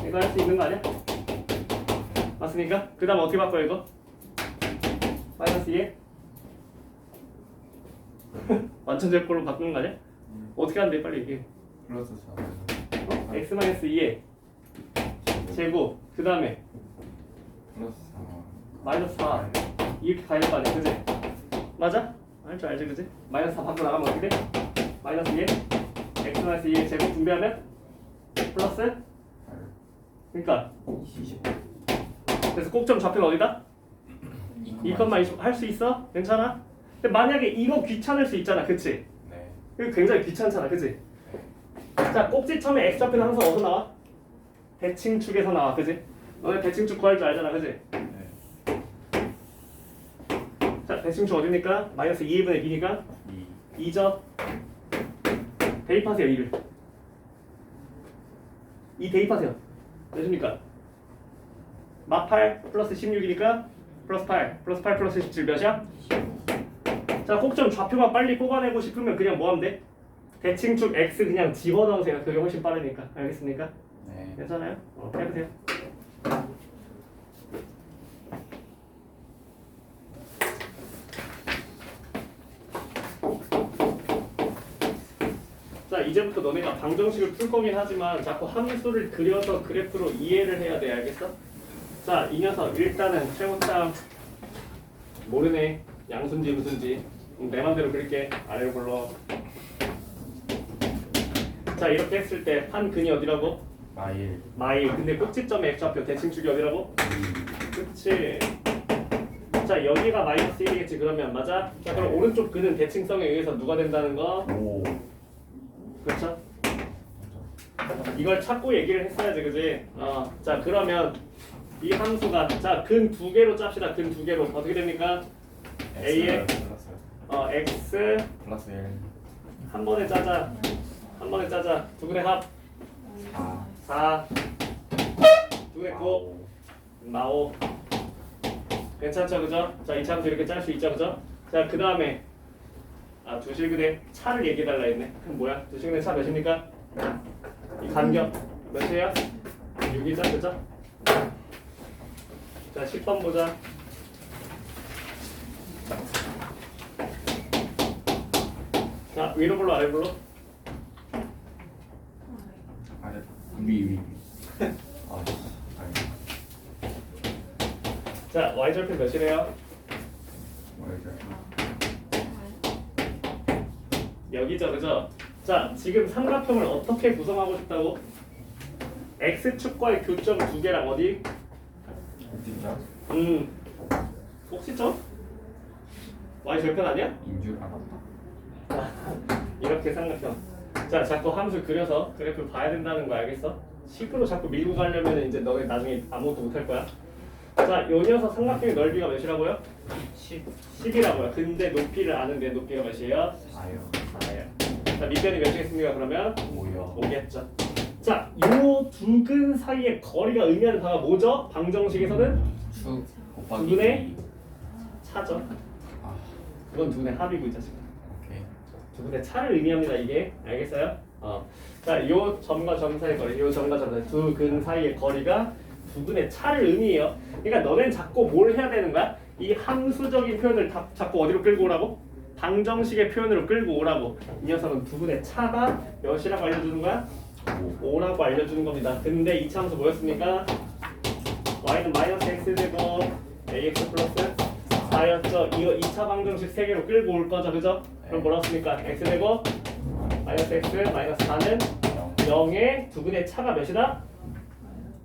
이거 할 수 있는 거 아니야? 맞습니까? 그 다음 어떻게 바꿔요 이거? 마이너스 2에? 완전 제곱꼴로 바꾸는 거 아니야? 어떻게 하는데 빨리 얘기해. 플러스 4. x 마이너스 2에 제곱 그 다음에 플러스 4. 마이너스 4 이렇게 가야 될 거 아니야, 그지? 맞아? 알 줄 알지, 그지? 마이너스 4 밖으로 나가면 어떻게 돼? 마이너스 2에 x 마이너스 2에 제곱 분배하면 플러스 그러니까 20. 그래서 꼭점 좌표가 어디다? 2,20 할 수 있어? 괜찮아? 근데 만약에 이거 귀찮을 수 있잖아, 그치? 네. 이거 굉장히 귀찮잖아, 그치? 자, 꼭지점의 x좌표는 항상 어디서 나와? 대칭축에서 나와, 그치? 너네 대칭축 구할 줄 알잖아, 그치? 네. 자, 대칭축 어디니까? 마이너스 2분의 b니까 2. 2죠? 대입하세요, 2를 2 대입하세요. 몇입니까? 마 8 플러스 16이니까 플러스 8 플러스 8 플러스 17 몇이야? 자, 꼭점 좌표만 빨리 뽑아내고 싶으면 그냥 뭐 하면 돼? 대칭축 x 그냥 집어넣으세요. 그게 훨씬 빠르니까. 알겠습니까? 네. 괜찮아요? 해보세요. 자, 이제부터 너네가 방정식을 풀 거긴 하지만 자꾸 함수를 그려서 그래프로 이해를 해야 돼. 알겠어? 자, 이 녀석 일단은 최고참 모르네. 양수인지 무슨지 내 맘대로 그릴게. 아래로 불러. 자, 이렇게 했을 때 한 근이 어디라고? 마일. 마일. 근데 꼭지점의 x좌표 대칭축이 어디라고? 그치. 자, 여기가 마이너스 1이겠지 그러면. 맞아? 자, 그럼 오른쪽 근은 대칭성에 의해서 누가 된다는 거? 5. 그렇죠? 이걸 찾고 얘기를 했어야지, 그지? 자, 그러면 이 함수가 자, 근 두 개로 짭시다. 근 두 개로 어떻게 됩니까? A에 플러스. x 플러스 1. 한 번에 짜자. 한 번에 짜자. 두 근의 합 4. 4. 두 근의 곱 마오. 괜찮죠, 그죠? 자, 이 함수 이렇게 짤 수 있죠, 그죠? 자, 그 다음에 두 실근의 차를 얘기해달라 했네. 그럼 뭐야? 두 실근의 차 몇입니까? 이 간격 몇이에요? 6이죠, 그죠? 자, 10번 보자. 자, 위로 불러, 아래 불러? 아래 위. 아, 아니. 자, y절표 몇이래요? 뭐였죠? 여기죠, 그죠? 자, 지금 삼각형을 어떻게 구성하고 싶다고? x축과의 교점 두 개랑 어디? 진짜? 꼭지점? y절편 아니야? 인줄 알았다. 이렇게 삼각형. 자, 자꾸 함수 그려서 그래프를 봐야 된다는 거 알겠어? 10으로 자꾸 밀고 가려면 이제 너네 나중에 아무것도 못할 거야. 자, 요 녀석 삼각형의 넓이가 몇이라고요? 10이라고요. 근데 높이를 아는데 높이가 몇이에요? 4요. 4예요. 자, 밑변이 몇이겠습니까? 그러면 5요. 5겠죠. 자, 요 두 근 사이의 거리가 의미하는 바가 뭐죠? 방정식에서는 축 곱하기 두 분의 이. 차죠. 아, 그건 두 분의 합이고 이 자식아. 오케이. 두 분의 차를 의미합니다. 이게 알겠어요? 자, 요 점과 점 사이의 거리, 요 점과 점 사이 두 근 사이의 거리가 두 분의 차를 의미해요. 그러니까 너넨 자꾸 뭘 해야 되는 거야? 이 함수적인 표현을 자꾸 어디로 끌고 오라고? 방정식의 표현으로 끌고 오라고. 이 녀석은 두 분의 차가 몇이라고 알려주는 거야? 5라고 알려주는 겁니다. 근데 이 차함수 뭐였습니까? y는 마이너스 x 되고 ax 플러스 4였죠. 이거 2차 방정식 3개로 끌고 올 거죠, 그죠? 그럼 뭐라고 했습니까? x 되고 마이너스 x 마이너스 4는 0의 두 분의 차가 몇이다?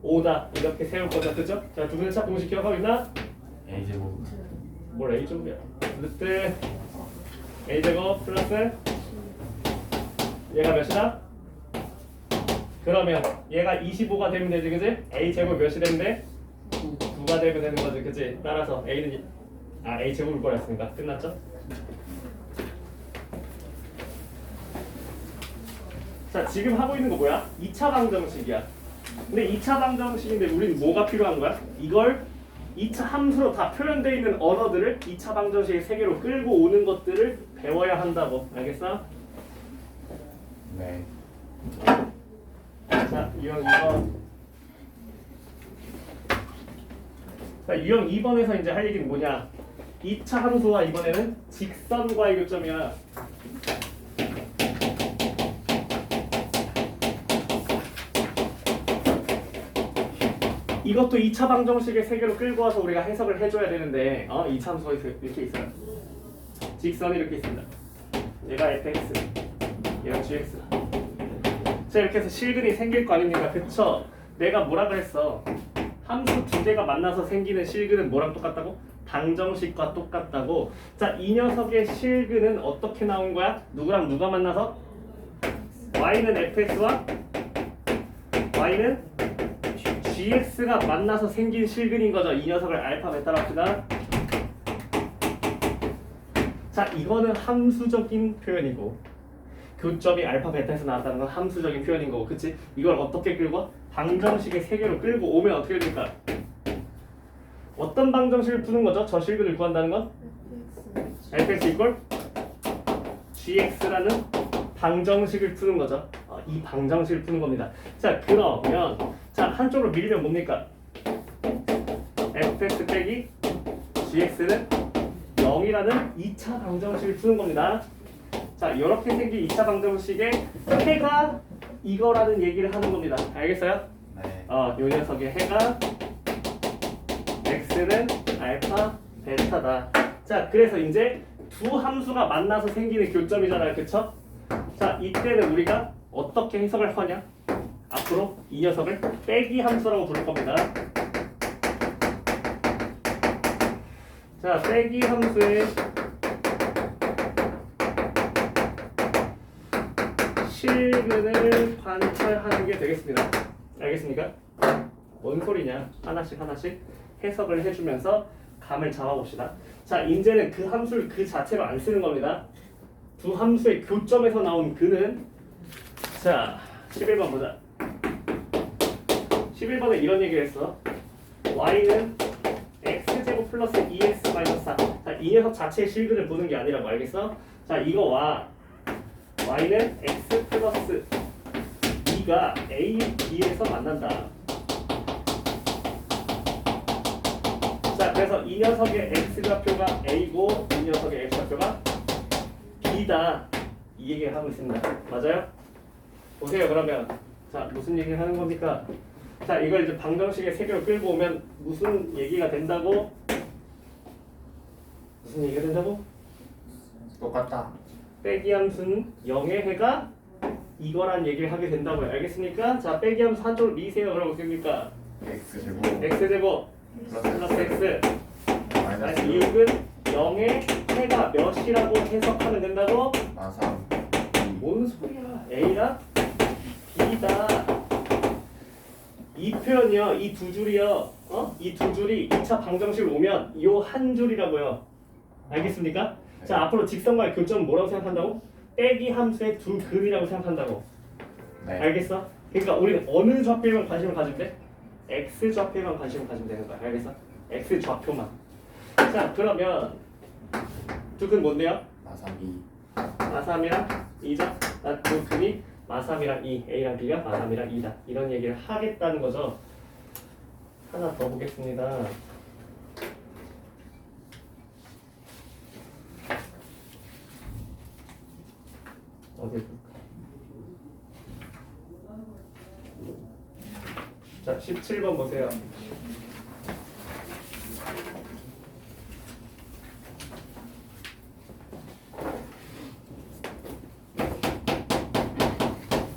5다. 이렇게 세울 거죠, 그죠? 자, 두 분의 차 공식 기억하고 있나? A제곱. 뭘 a제곱이야? 루트 a제곱 플러스 얘가 몇이다? 그러면 얘가 25가 되면 되지, 그지? a제곱 몇이 되는데? 9가 되면 되는 거지, 그지? 따라서 a는 a제곱을 버렸으니까 끝났죠? 자, 지금 하고 있는 거 뭐야? 2차 방정식이야. 근데 2차 방정식인데 우린 뭐가 필요한 거야? 이걸 2차 함수로 다 표현되어 있는 언어들을 2차 방정식의 세계로 끌고 오는 것들을 배워야 한다고. 알겠어? 네. 자, 유형 2번. 자, 유형 2번에서 이제 할 얘기는 뭐냐? 2차 함수와 이번에는 직선과의 교점이야. 이것도 2차 방정식의 세계로 끌고 와서 우리가 해석을 해줘야 되는데 2차 함수가 이렇게 있어요. 직선이 이렇게 있습니다. 얘가 fx, 얘가 gx. 자, 이렇게 해서 실근이 생길 거 아닙니까? 그쵸? 내가 뭐라 그랬어? 함수 두 개가 만나서 생기는 실근은 뭐랑 똑같다고? 방정식과 똑같다고. 자, 이 녀석의 실근은 어떻게 나온 거야? 누구랑 누가 만나서? y는 fx와 y는 gx가 만나서 생긴 실근인 거죠. 이 녀석을 알파 베타로 합시다. 자, 이거는 함수적인 표현이고 교점이 알파 베타에서 나왔다는 건 함수적인 표현인 거고, 그치? 이걸 어떻게 끌고? 방정식의 세계로 끌고 오면 어떻게 됩니까? 어떤 방정식을 푸는 거죠? 저 실근을 구한다는 건? fx 이퀄 gx라는 방정식을 푸는 거죠. 이 방정식을 푸는 겁니다. 자, 그러면 자, 한쪽으로 밀면 뭡니까? fx 빼기 gx는 0이라는 2차 방정식을 푸는 겁니다. 자, 이렇게 생긴 2차 방정식의 해가 이거라는 얘기를 하는 겁니다. 알겠어요? 네. 요 녀석의 해가 x는 알파 베타다. 자, 그래서 이제 두 함수가 만나서 생기는 교점이잖아요, 그쵸? 자, 이때는 우리가 어떻게 해석을 하냐? 앞으로 이 녀석을 빼기 함수라고 부를 겁니다. 자, 빼기 함수의 실근을 관찰하는 게 되겠습니다. 알겠습니까? 뭔 소리냐? 하나씩 해석을 해주면서 감을 잡아봅시다. 자, 이제는 그 함수를 그 자체로 안 쓰는 겁니다. 두 함수의 교점에서 나온 근은, 자, 11번 보자. 11번에 이런 얘기를 했어. y는 x제곱 플러스 2x 마이너스 4. 자, 이 녀석 자체의 실근을 보는 게 아니라고. 알겠어? 자, 이거와 y는 x 플러스 B가 A, B에서 만난다. 자, 그래서 이 녀석의 X좌표가 A고 이 녀석의 X좌표가 B다. 이 얘기를 하고 있습니다. 맞아요? 보세요. 그러면 자, 무슨 얘기를 하는 겁니까? 자, 이걸 이제 방정식의 세계로 끌고 오면 무슨 얘기가 된다고? 무슨 얘기가 된다고? 똑같다. 빼기 함수는 0의 해가 이거란 얘기를 하게 된다고요. 알겠습니까? 자, 빼기 함수 한쪽으로 미세요. 그러면 어떻습니까? X제곱 X제곱 플러스 X 마이너스 6은 0의 해가 몇이라고 해석하면 된다고? 마삼 뭔 소리야? A가 B다. 이 표현이요. 이 두 줄이요. 이 두 줄이 2차 방정식을 오면 요 한 줄이라고요. 알겠습니까? 자, 앞으로 직선과의 교점은 뭐라고 생각한다고? 빼기 함수의 두 근이라고 생각한다고. 네. 알겠어? 그러니까 우리는 어느 좌표에만 관심을 가질 때? X 좌표에만 관심을 가지면 되는 거야. 알겠어? X 좌표만. 자, 그러면 두 근 뭔데요? 마삼 2 마삼이랑 2죠? 두 근이 마삼이랑 2, A랑 B가 마삼이랑 2다. 이런 얘기를 하겠다는 거죠. 하나 더 보겠습니다. 어디 볼까? 자, 17번 보세요.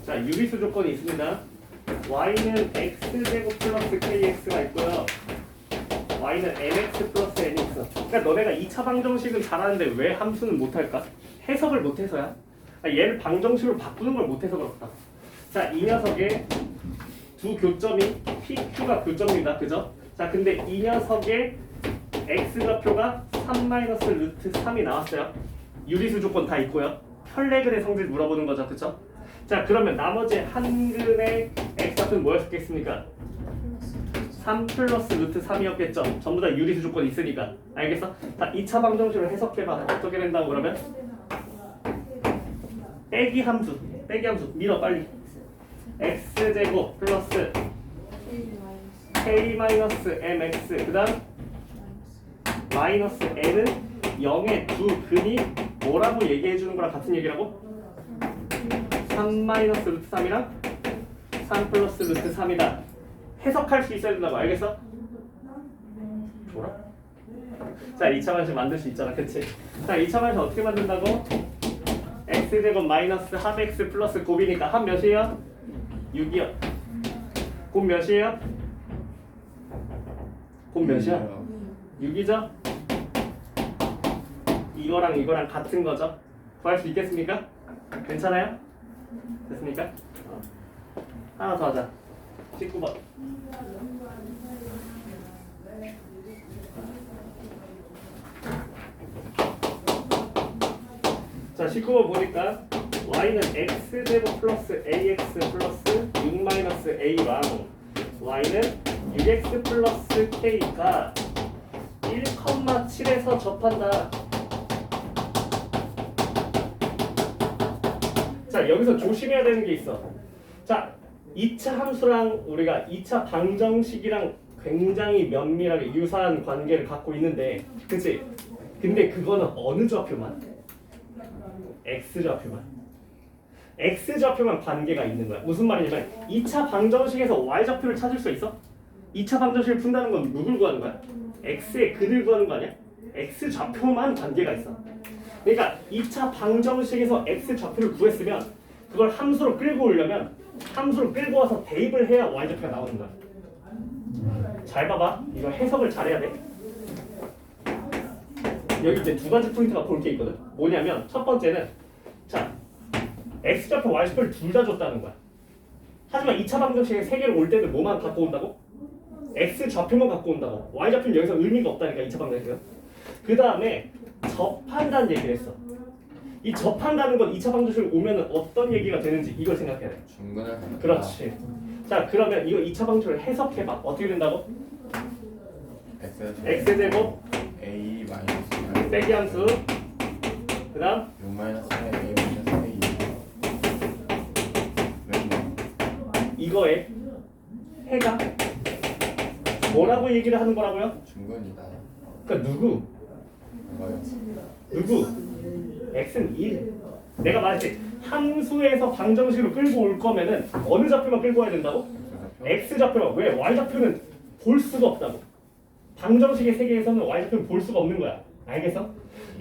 자, 유리수 조건이 있습니다. y는 x제곱 플러스 kx가 있고요. y는 mx 플러스 nx. 그러니까 너네가 2차 방정식은 잘하는데 왜 함수는 못할까? 해석을 못해서야. 얘를 방정식으로 바꾸는 걸 못해서 그렇다. 자, 이 녀석의 두 교점이 PQ가 교점입니다. 그죠? 자, 근데 이 녀석의 X좌표가 3-루트 3이 나왔어요. 유리수 조건 다 있고요. 혈내근의 성질 물어보는 거죠. 그죠? 자, 그러면 나머지 한 근의 X좌표는 뭐였겠습니까? 3 플러스 루트 3이었겠죠. 전부 다 유리수 조건이 있으니까. 알겠어? 자, 2차 방정식으로 해석해봐. 어떻게 된다고 그러면? 빼기 함수 밀어 빨리. x제곱 플러스 k 마이너스 mx 그 다음 마이너스 n은 0의 두 근이 뭐라고 얘기해 주는 거랑 같은 얘기라고? 3 마이너스 루트 3이랑 3 플러스 루트 3이다. 해석할 수 있어야 된다고. 알겠어? 줘라. 자, 2차 방식 만들 수 있잖아. 그치? 자, 2차 방식 어떻게 만든다고? x제곱 마이너스 합 x 플러스 곱이니까 합 몇이에요? 6이요. 곱 몇이에요? 곱 몇이야? 6이죠? 이거랑 같은 거죠? 구할 수 있겠습니까? 괜찮아요? 됐습니까? 하나 더 하자. 19번. 자, 19번 보니까 y는 x제곱 플러스 ax 플러스 6 마이너스 a랑 y는 6x 플러스 k가 1,7에서 접한다. 자, 여기서 조심해야 되는 게 있어. 자, 2차 함수랑 우리가 2차 방정식이랑 굉장히 면밀하게 유사한 관계를 갖고 있는데, 그치? 근데 그거는 어느 좌표만? X좌표만. X좌표만 관계가 있는 거야. 무슨 말이냐면 2차 방정식에서 Y좌표를 찾을 수 있어? 2차 방정식을 푼다는 건 누굴 구하는 거야? X의 근을 구하는 거 아니야? X좌표만 관계가 있어. 그러니까 2차 방정식에서 X좌표를 구했으면 그걸 함수로 끌고 오려면 함수로 끌고 와서 대입을 해야 Y좌표가 나오는 거야. 잘 봐봐. 이거 해석을 잘해야 돼. 여기 이제 두 가지 포인트가 볼 게 있거든. 뭐냐면 첫 번째는 자, X좌표, Y좌표를 둘 다 줬다는 거야. 하지만 2차 방정식에 세 개를 올 때는 뭐만 갖고 온다고? X좌표만 갖고 온다고. Y좌표는 여기서 의미가 없다니까 2차 방정식은. 그 다음에 접한다는 얘기를 했어. 이 접한다는 건 2차 방정식을 오면 어떤 얘기가 되는지 이걸 생각해야 돼. 중근을 갖는다. 그렇지. 자, 그러면 이거 2차 방정식을 해석해봐. 어떻게 된다고? X제곱 A 마이너스 빼기 함수 그 다음 6 마이너스 A 마이너스 A 왼쪽 이거에 해가 뭐라고 얘기를 하는 거라고요? 중근이다. 그러니까 누구? 이거요. 누구? x는 1. 내가 말했지. 함수에서 방정식으로 끌고 올 거면은 어느 좌표만 끌고 와야 된다고? x 좌표가 왜? y 좌표는 볼 수가 없다고. 방정식의 세계에서는 y 좌표는 볼 수가 없는 거야. 알겠어?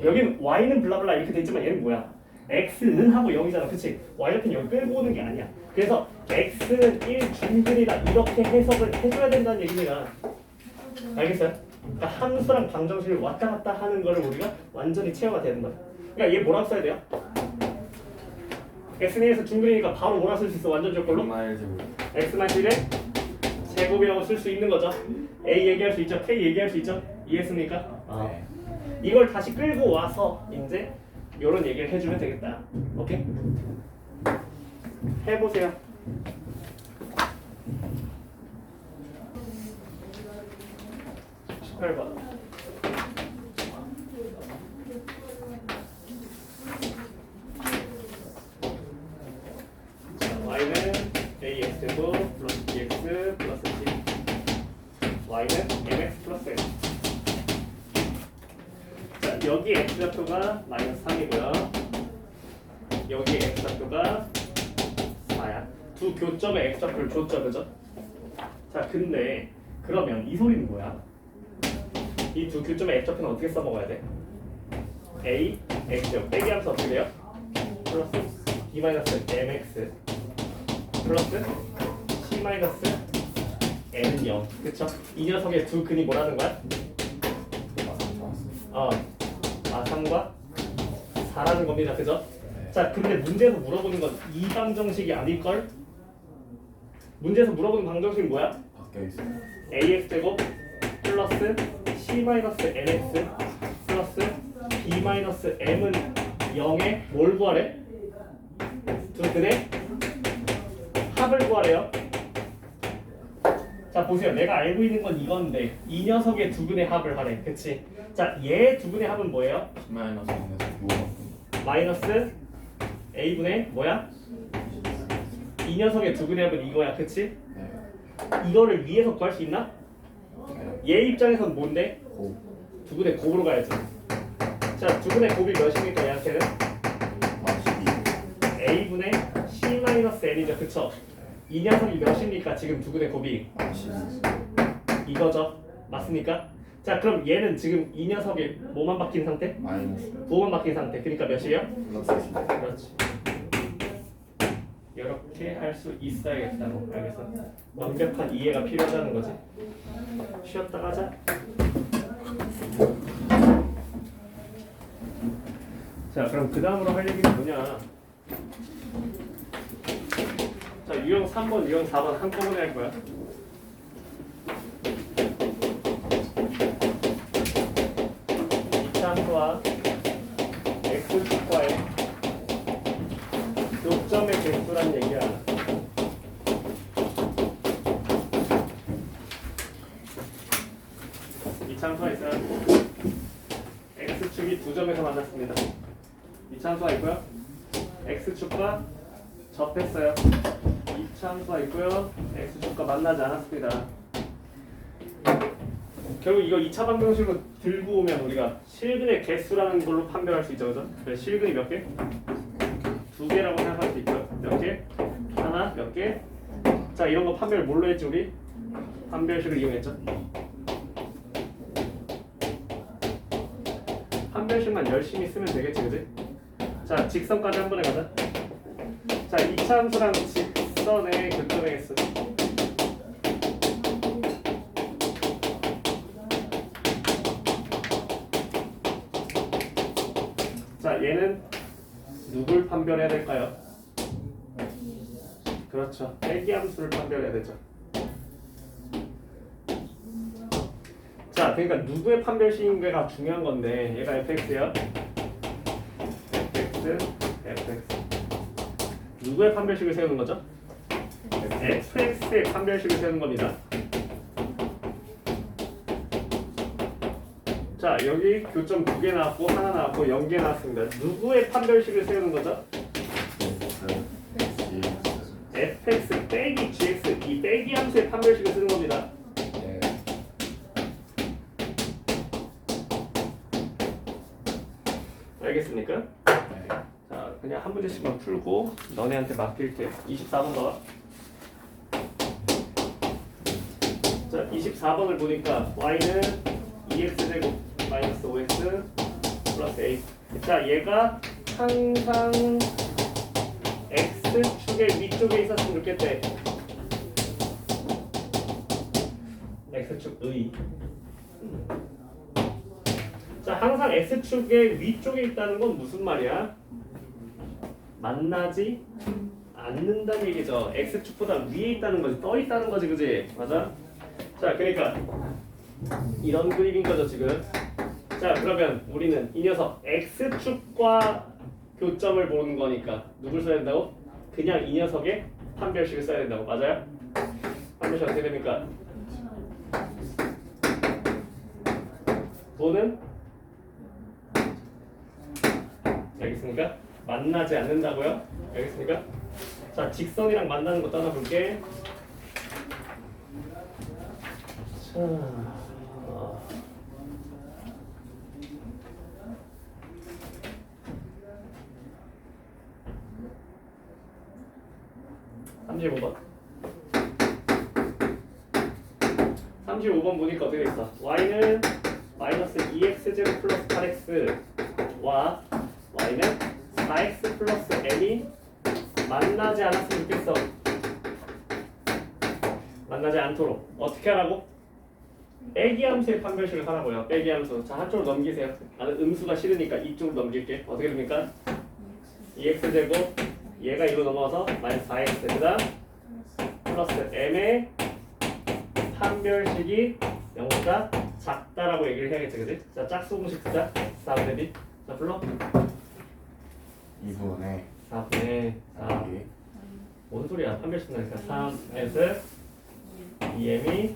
여기는 y는 블라블라 이렇게 돼 있지만 얘는 뭐야? x는 하고 0이잖아. 그치? y 좌표는 여기 끌고 오는 게 아니야. 그래서 x는 1 중근이다 이렇게 해석을 해줘야 된다는 얘기입니다. 알겠어요? 그러니까 함수랑 방정식을 왔다 갔다 하는 거를 우리가 완전히 체화가 되는 거야. 그러니까 얘 뭐라고 써야 돼요? x는 1에서 중근이니까 바로 뭐라 쓸 수 있어? 완전 조건로? x만 1의 제곱이라고 쓸 수 있는 거죠. a 얘기할 수 있죠. k 얘기할 수 있죠. 이해했습니까? 네. 이걸 다시 끌고 와서 이제 이런 얘기를 해주면 되겠다. 오케이? 해보세요. 번 y는 ax 제곱 플러스 bx 플러스 c y는 mx 플러스 n. 자, 여기 x좌표가 마이너스 3이고요. 여기 x좌표가 4야. 두 교점의 x좌표를 줬죠, 그죠? 자, 근데 그러면 이 소리는 뭐야? 이 두 교점의 x좌표는 어떻게 써먹어야 돼? a, x요. 빼기 함수 어떻게 돼요? 플러스 b 마이너스 mx 플러스 c 마이너스 n은 0. 그쵸? 이 녀석의 두 근이 뭐라는 거야? 3과 4라는 겁니다. 그죠? 자, 근데 문제에서 물어보는 건 이 방정식이 아닐걸? 문제에서 물어보는 방정식이 뭐야? 바뀌어 있어요. ax 제곱 플러스 c 마이너스 nx 플러스 b 마이너스 m은 0에 뭘 구하래? 두 근의 합을 구하래요. 자, 보세요. 내가 알고 있는 건 이건데 이 녀석의 두 근의 합을 하래. 그치? 자, 얘 두 근의 합은 뭐예요? 마이너스 마이너스 a분의 뭐야? 이 녀석의 두 근의 합은 이거야. 그치? 네. 이거를 위에서 구할 수 있나? 얘 입장에선 뭔데? 고. 두 근의 곱으로 가야지. 자, 두 근의 곱이 몇입니까? 얘한테는? 12. a분의 c 마이너스 n이죠. 그쵸? 이 녀석이 몇입니까? 지금 두 근의 곱이 12. 이거죠. 맞습니까? 자, 그럼 얘는 지금 이 녀석이 뭐만 바뀐 상태? 마이너스. 부호만 바뀐 상태. 그러니까 몇이에요? 플러스 12. 그렇지. 이렇게 할 수 있어야겠다고. 알겠어? 완벽한 이해가 필요하다는 거지. 쉬었다 가자. 자, 그럼 그 다음으로 할 얘기는 뭐냐? 자, 유형 3번, 유형 4번 한꺼번에 할 거야. 이차함수와 x축과의 교점의 개수란 얘기야. 이차함수가 있어요. x축이 두 점에서 만났습니다. 이차함수가 있고요. x축과 접했어요. 이차함수가 있고요. x축과 만나지 않았습니다. 결국 이거 2차 방정식으로 들고 오면 우리가 실근의 개수라는 걸로 판별할 수 있죠, 그죠? 그래서 실근이 몇 개? 두 개라고 생각할 수 있고요. 몇 개? 하나, 몇 개? 자, 이런 거 판별 뭘로 했지 우리? 판별식을 이용했죠. 판별식만 열심히 쓰면 되겠지, 그지? 자, 직선까지 한 번에 가자. 자, 2차 함수랑 직선의 교점의 개수. 자, 얘는 누굴 판별해야 될까요? 그렇죠. 빼기 함수를 판별해야 되죠. 자, 그러니까 누구의 판별식인가가 중요한 건데 얘가 fx야. fx. 누구의 판별식을 세우는 거죠? fx의 판별식을 세우는 겁니다. 자, 여기 교점 2개 나왔고 하나 나왔고 0개 나왔습니다. 누구의 판별식을 세우는 거죠? fx 빼기 gx 함수의 판별식을 쓰는 겁니다. 네. 알겠습니까? 네. 자, 그냥 한 문제씩만 풀고 너네한테 맡길게. 24번 봐. 자, 24번을 보니까 y는 2x제곱 마이너스 5x 플러스 a. 자, 얘가 항상 x축의 위쪽에 있었으면 좋겠대. x축의. 자, 항상 x축의 위쪽에 있다는 건 무슨 말이야? 만나지 않는다는 얘기죠. x축보다 위에 있다는 거지. 떠 있다는 거지, 그지? 맞아? 자, 그러니까 이런 그림인 거죠, 지금. 자, 그러면 우리는 이 녀석 x축과 교점을 보는 거니까 누굴 써야 된다고? 그냥 이 녀석의 판별식을 써야 된다고. 맞아요? 판별식 어떻게 됩니까? 또는 알겠습니까? 만나지 않는다고요? 알겠습니까? 자, 직선이랑 만나는 거 떠나볼게. 자, 35번. 35번 보니까 어떻게 있어? y는 마이너스 2x제곱 플러스 8x와 y는 4x 플러스 m이 만나지 않았으면 좋겠어. 만나지 않도록 어떻게 하라고? 빼기 함수의 판별식을 하라고요. 빼기 함수. 자, 한쪽으로 넘기세요. 나는 음수가 싫으니까 이쪽으로 넘길게. 어떻게 됩니까? 2x제곱 얘가 이로 넘어가서 마이너스 4x 그 다음 플러스 m의 판별식이 0보다 작다라고 얘기를 해야겠지, 그지? 자, 짝수 공식 쓰자. 4분의 b. 자, 불러. 2분의 4분의 4. 뭔 소리야? 판별식 나니까 3에서 2m이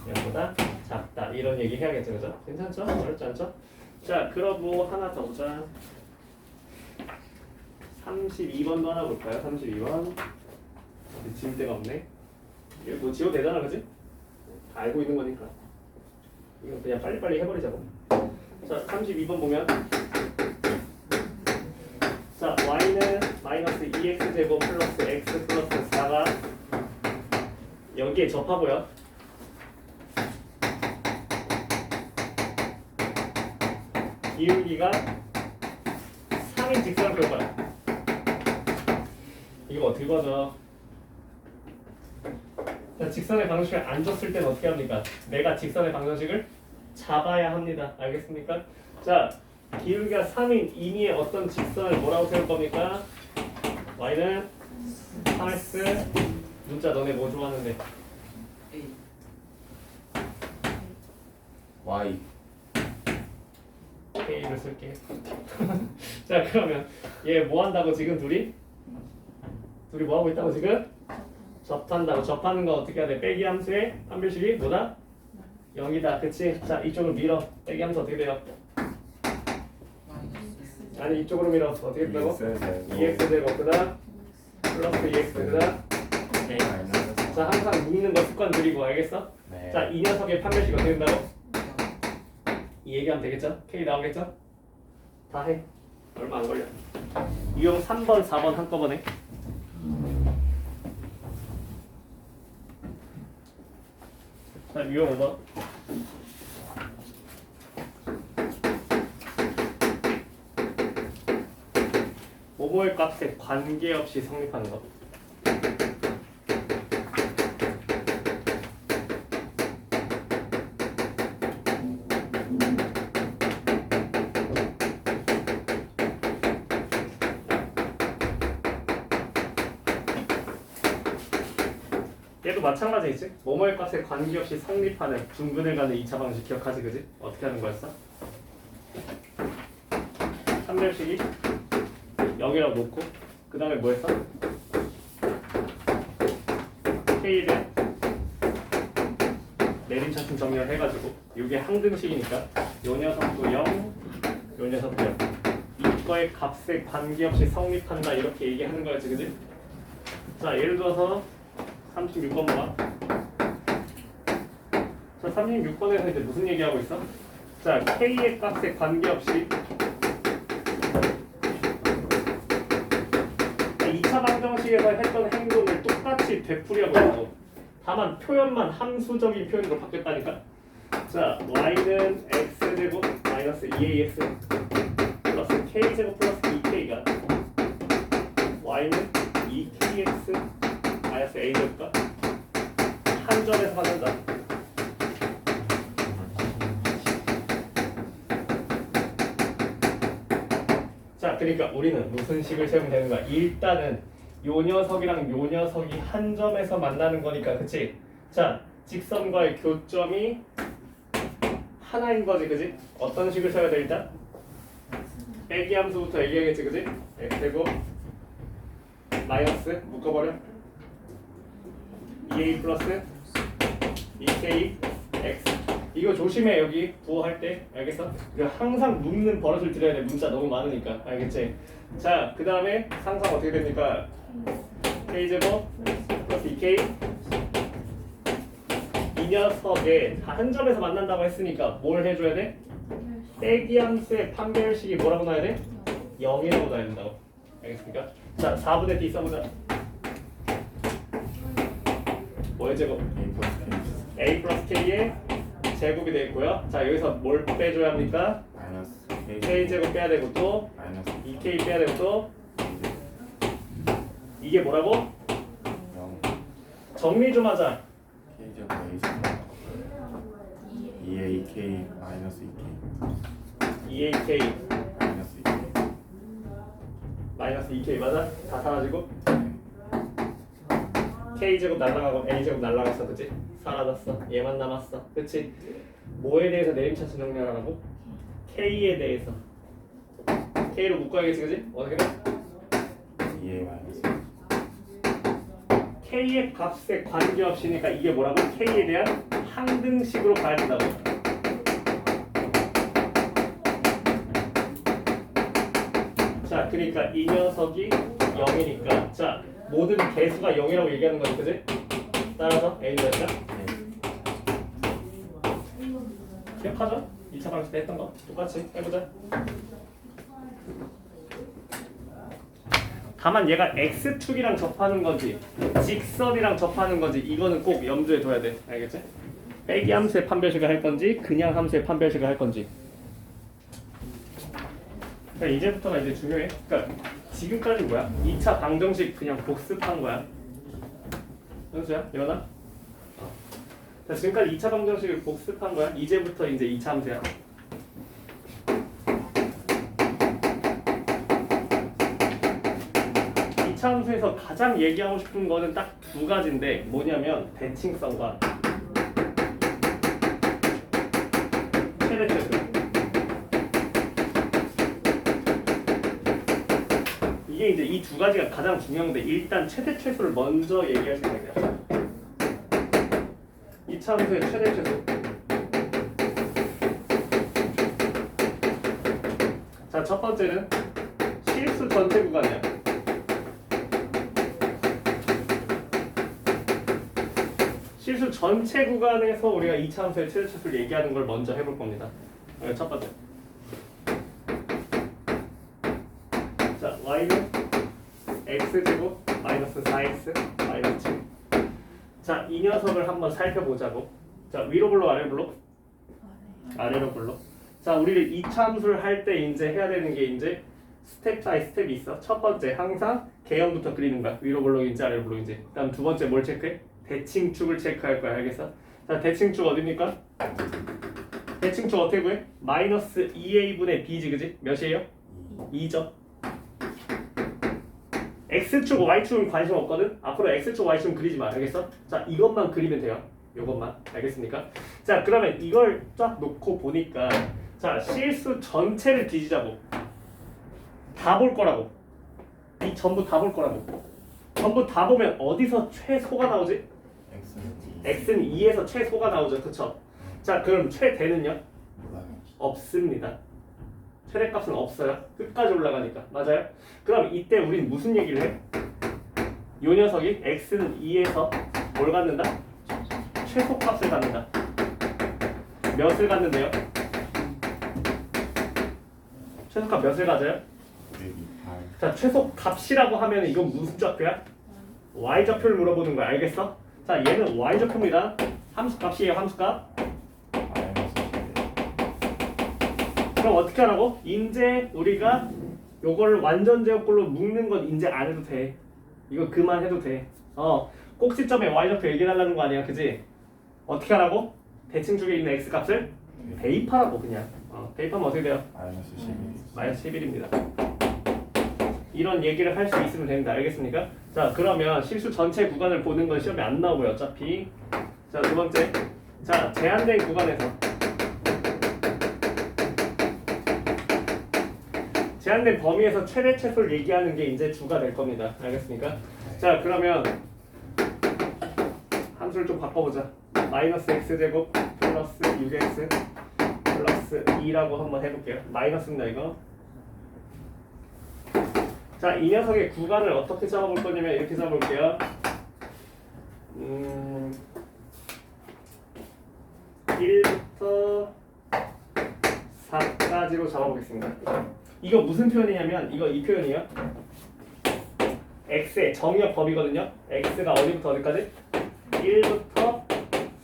0보다 작다. 이런 얘기 해야겠죠, 그죠? 괜찮죠? 어렵지 않죠? 자, 그러고 하나 더 보자. 32번도 하나 볼까요? 32번. 지울 데가 없네. 이거 뭐 지워도 되잖아, 그지? 다 알고 있는 거니까. 이거 그냥 빨리빨리 해버리자고. 자, 32번 보면 자, y는 마이너스 2x제곱 플러스 x 플러스 4가 여기에 접하고요. 기울기가 3인 직선을 그릴 거야. 이거 어떻게 봐줘? 자, 직선의 방정식을 안 줬을 때는 어떻게 합니까? 내가 직선의 방정식을 잡아야 합니다. 알겠습니까? 자, 기울기가 3인 임의의 어떤 직선을 뭐라고 세울 겁니까? y는 3x 문자 너네 뭐 좋아하는데? A. y K를 쓸게. 자, 그러면 얘 뭐 한다고 지금 둘이 뭐 하고 있다고 지금? 접한다고. 접하는 거 어떻게 해야 돼? 빼기 함수의 판별식이 뭐다? 0이다. 그치? 자, 이쪽으로 밀어. 빼기 함수 어떻게 돼요? 아니, 이쪽으로 밀어. 어떻게 된다고? 2x 제곱 그다음 플러스 2x 그다음 A. 자, 항상 묶는 거 습관 들이고. 알겠어? 네. 자, 이 녀석의 판별식 어떻게 된다고? 이 얘기하면 되겠죠? K 나오겠죠? 다 해. 얼마 안 걸려. 유형 3번, 4번 한꺼번에. 자, 유형 5번. 모모의 값에 관계없이 성립하는 것. 얘도 마찬가지겠지? 모모의 값에 관계없이 성립하는 중근을 가는 2차 방식 기억하지, 그지? 어떻게 하는 거였어? 판별식이 0이라고 놓고 그 다음에 뭐 했어? K를 내림차순 정리를 해가지고 이게 항등식이니까 요 녀석도 0, 요 녀석도 0. 이거의 값에 관계없이 성립한다 이렇게 얘기하는 거였지, 그지? 자, 예를 들어서 36번 봐. 36번에서 이제 무슨 얘기하고 있어? 자, K의 값에 관계없이 2차 방정식에서 했던 행동을 똑같이 되풀이하고 있고 다만 표현만 함수적인 표현으로 바뀌었다니까. 자, y는 x제곱 마이너스 2ax 플러스 k제곱 플러스 2k가 y는 2kx 마이너스 a제곱과 한 점에서 만난다. 자, 그러니까 우리는 무슨 식을 세우면 되는 거야? 일단은 요 녀석이랑 요 녀석이 한 점에서 만나는 거니까, 그치? 자, 직선과의 교점이 하나인 거지, 그치? 어떤 식을 세워야 돼 일단? 빼기 함수부터 얘기하겠지, 그치? x제곱 마이너스 묶어버려 2a 플러스 2k x. 이거 조심해. 여기 부호할 때 알겠어? 이거 항상 묶는 버릇을 들여야 돼. 문자 너무 많으니까 알겠지? 자, 그 다음에 상상 어떻게 됩니까? k제곱 플러스 2k. 이 녀석에 한 점에서 만난다고 했으니까 뭘 해줘야 돼? 빼기 함수의 판별식이 뭐라고 나와야 돼? 0이라고 나와야 된다고. 알겠습니까? 자, 4분의 d 써보자. 뭐의 제곱? a 플러스 k의 제곱이 되겠고요. 자, 여기서 뭘 빼줘야 합니까? 마이너스 k 제곱 빼야 되고 또 마이너스 2k 빼야 되고 또 이게 뭐라고? 0 정리 좀 하자. K제곱 A 2AK 마이너스 2K 2ak 마이너스 2K 마이너스 2k 맞아? 다 사라지고 k 제곱 날라가고 a 제곱 날라갔어, 그치? 사라졌어. 얘만 남았어, 그치? 뭐에 대해서 내림차순 정리하라고? k에 대해서. k로 묶어야겠지, 그치? 어떻게 돼? 2A 마이너스 k의 값에 관계없이니까 이게 뭐라고? k에 대한 항등식으로 가야 된다고. 자, 그러니까 이 녀석이 0이니까 자, 모든 개수가 0이라고 얘기하는 거지, 그치? 따라서 a는 몇이야? 기억하죠? 2차 방식 때 했던 거 똑같이 해보자. 다만 얘가 x축이랑 접하는 건지 직선이랑 접하는 건지 이거는 꼭 염두에 둬야 돼. 알겠지? 빼기 함수의 판별식을 할 건지 그냥 함수의 판별식을 할 건지. 그러니까 이제부터가 이제 중요해. 그러니까 지금까지 뭐야? 2차 방정식 그냥 복습한 거야. 현수야? 예원아? 자, 지금까지 2차 방정식을 복습한 거야. 이제부터 이제 2차 함수야. 함수에서 가장 얘기하고 싶은 거는 딱 두 가지인데 뭐냐면 대칭성과 최대 최소. 이게 이제 이 두 가지가 가장 중요한데 일단 최대 최소를 먼저 얘기할 생각이야. 이 함수의 최대 최소. 자, 첫 번째는 실수 전체 구간이야. 실수 전체 구간에서 우리가 2차 함수의 최대 최소를 얘기하는 걸 먼저 해볼 겁니다. 첫 번째. 자, y는 x제곱 마이너스 4x 마이너스 7. 자, 이 녀석을 한번 살펴보자고. 자, 위로 불러 아래로 불러? 아래로 불러. 자, 우리를 2차 함수를 할 때 이제 해야 되는 게 이제 스텝 바이 스텝이 있어. 첫 번째 항상 개형부터 그리는 거야. 위로 블록인지 아래로 블록인지. 그다음 두 번째 뭘 체크해? 대칭축을 체크할 거야. 알겠어? 자, 대칭축 어딥니까? 대칭축 어떻게 구해? 마이너스 2a분의 b지, 그지? 몇이에요? 2죠. x축, y축은 관심 없거든? 앞으로 x축, y축은 그리지 마. 알겠어? 자, 이것만 그리면 돼요. 요것만. 알겠습니까? 자, 그러면 이걸 쫙 놓고 보니까 자, 실수 전체를 뒤지자고. 다 볼 거라고. 이 전부 다 볼 거라고. 전부 다 보면 어디서 최소가 나오지? x는 2에서 최소가 나오죠. 그쵸? 자, 그럼 최대는요? 없습니다. 최대값은 없어요. 끝까지 올라가니까. 맞아요? 그럼 이때 우린 무슨 얘기를 해? 요 녀석이 x는 2에서 뭘 갖는다? 최소값을 갖는다. 몇을 갖는데요? 최소값 몇을 가져요? 128. 자, 최소값이라고 하면 이건 무슨 좌표야? y좌표를 물어보는 거야. 알겠어? 자, 얘는 y좌표입니다. 함수값이에요. 함수값. 마이너스 11. 그럼 어떻게 하라고? 이제 우리가 요걸 완전 제곱꼴로 묶는 건 이제 안 해도 돼. 이거 그만해도 돼. 꼭지점에 y좌표 얘기해달라는 거 아니야, 그지? 어떻게 하라고? 대칭축에 있는 x값을 대입하라고 그냥. 대입하면 어떻게 돼요? 마이너스 11. 마이너스 11입니다. 이런 얘기를 할 수 있으면 됩니다. 알겠습니까? 자, 그러면 실수 전체 구간을 보는 건 시험에 안 나오고요. 어차피. 자, 두 번째. 자, 제한된 구간에서 제한된 범위에서 최대 최소를 얘기하는 게 이제 주가 될 겁니다. 알겠습니까? 자, 그러면 함수를 좀 바꿔보자. 마이너스 x제곱 플러스 6x 플러스 2라고 한번 해볼게요. 마이너스입니다, 이거. 자, 이 녀석의 구간을 어떻게 잡아볼 거냐면 이렇게 잡아볼게요. 1부터 4까지로 잡아보겠습니다. 이거 무슨 표현이냐면 이거 이 표현이에요. x의 정의역 범위거든요. x가 어디부터 어디까지? 1부터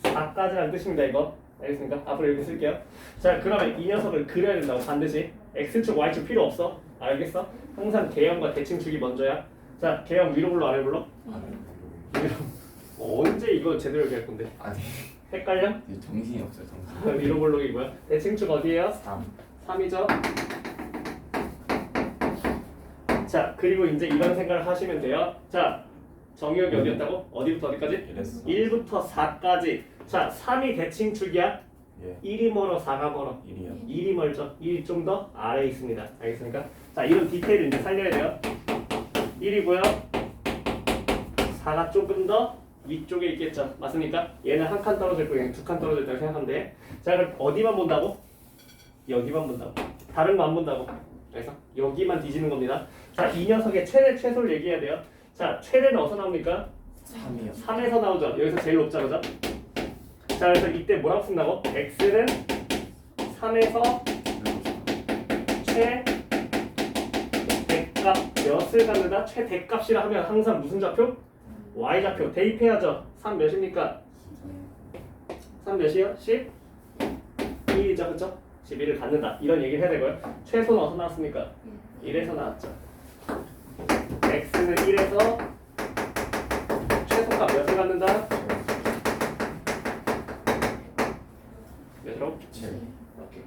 4까지라는 뜻입니다. 이거 알겠습니까? 앞으로 이렇게 쓸게요. 자, 그러면 이 녀석을 그려야 된다고. 반드시 x축 y축 필요 없어. 알겠어? 항상 개형과 대칭축이 먼저야. 자, 개형 위로 불러 아래 불러? 위로. 언제 이거 제대로 얘기할 건데? 아니, 헷갈려? 정신이 없어요, 정신. 위로 불러기고요. 대칭축 어디에요? 3. 3이죠. 자, 그리고 이제 이런 생각을 하시면 돼요. 자, 정의역이 어디였다고? 어디부터 어디까지? 이랬어. 1부터 4까지. 자, 3이 대칭축이야. 예. 1이 멀어, 4가 멀어. 1이요. 1이 멀죠. 1이 좀 더 아래에 있습니다. 알겠습니까? 자, 이런 디테일을 이제 살려야 돼요. 1이고요. 4가 조금 더 위쪽에 있겠죠. 맞습니까? 얘는 한 칸 떨어져 있고 얘는 두 칸 떨어져 있다고 생각하면 돼. 자, 그럼 어디만 본다고? 여기만 본다고. 다른 거 안 본다고. 그래서 여기만 뒤지는 겁니다. 자, 이 녀석의 최대 최소를 얘기해야 돼요. 자, 최대는 어디서 나옵니까? 3이요. 3에서 나오죠. 여기서 제일 높죠, 그죠? 자, 그래서 이때 뭐라고 쓴다고? x는 3에서 최대값 몇을 갖는다? 최대값이라 하면 항상 무슨 좌표? y좌표. 대입해야죠. 3 몇입니까? 3 몇이요? 11이죠, 그쵸? 11을 갖는다. 이런 얘기를 해야 되고요. 최소는 어디서 나왔습니까? 1에서 나왔죠. x는 1에서 최소값 몇을 갖는다? 몇으로? 7. 오케이.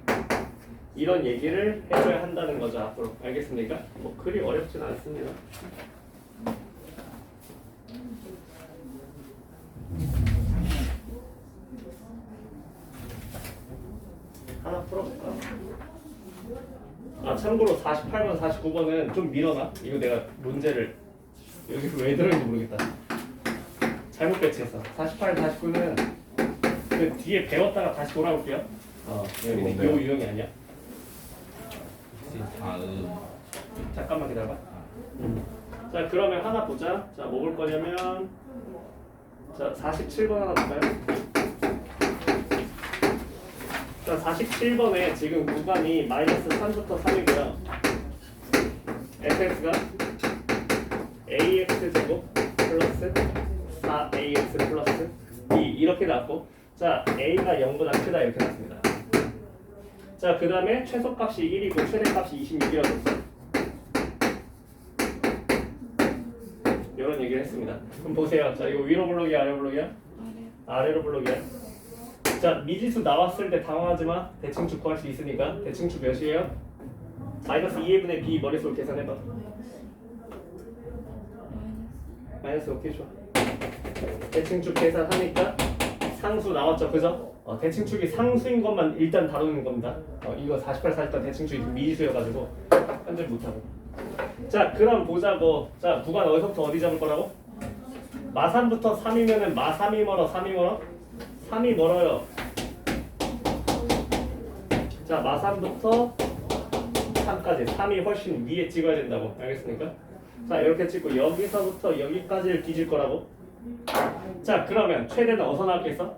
이런 얘기를 해줘야 한다는 거죠, 앞으로. 알겠습니까? 뭐 그리 어렵진 않습니다. 하나 풀어볼까? 아, 참고로 48번, 49번은 좀 밀어놔. 이거 내가 문제를 여기서 왜 들었는지 모르겠다. 잘못 배치했어. 48, 49는 그 뒤에 배웠다가 다시 돌아올게요. 여기 뭔데요? 요 유형이 아니야. 다음. 잠깐만 기다려봐. 자, 그러면 하나 보자. 자, 뭐 볼 거냐면 자, 47번 하나 볼까요? 자, 47번에 지금 구간이 마이너스 3부터 3이고요. fx가 ax 제곱 플러스 4ax 플러스 2 이렇게 나왔고, 자, a가 0보다 크다 이렇게 나왔습니다. 자, 그 다음에 최소값이 1이고 최대값이 26이라고 했어요. 이런 얘기를 했습니다. 그럼 보세요. 자, 이거 위로 블록이야, 아래 블록이야? 아래로 블록이야. 자, 미지수 나왔을 때 당황하지 마. 대칭축 구할 수 있으니까. 대칭축 몇이에요? 마이너스 2분의 b 머릿속으로 계산해봐. 마이너스 오케이, 좋아. 대칭축 계산하니까 상수 나왔죠, 그죠? 대칭축이 상수인 것만 일단 다루는 겁니다. 이거 48, 48 대칭축이 미지수여가지고 현재 못하고. 자, 그럼 보자고. 자, 구간 어디서부터 어디 잡을 거라고? 마3부터 3이면은 마3이 멀어, 3이 멀어? 3이 멀어요. 자, 마3부터 3까지 3이 훨씬 위에 찍어야 된다고. 알겠습니까? 자, 이렇게 찍고 여기서부터 여기까지를 뒤질 거라고. 자, 그러면 최대는 어디서 나왔겠어?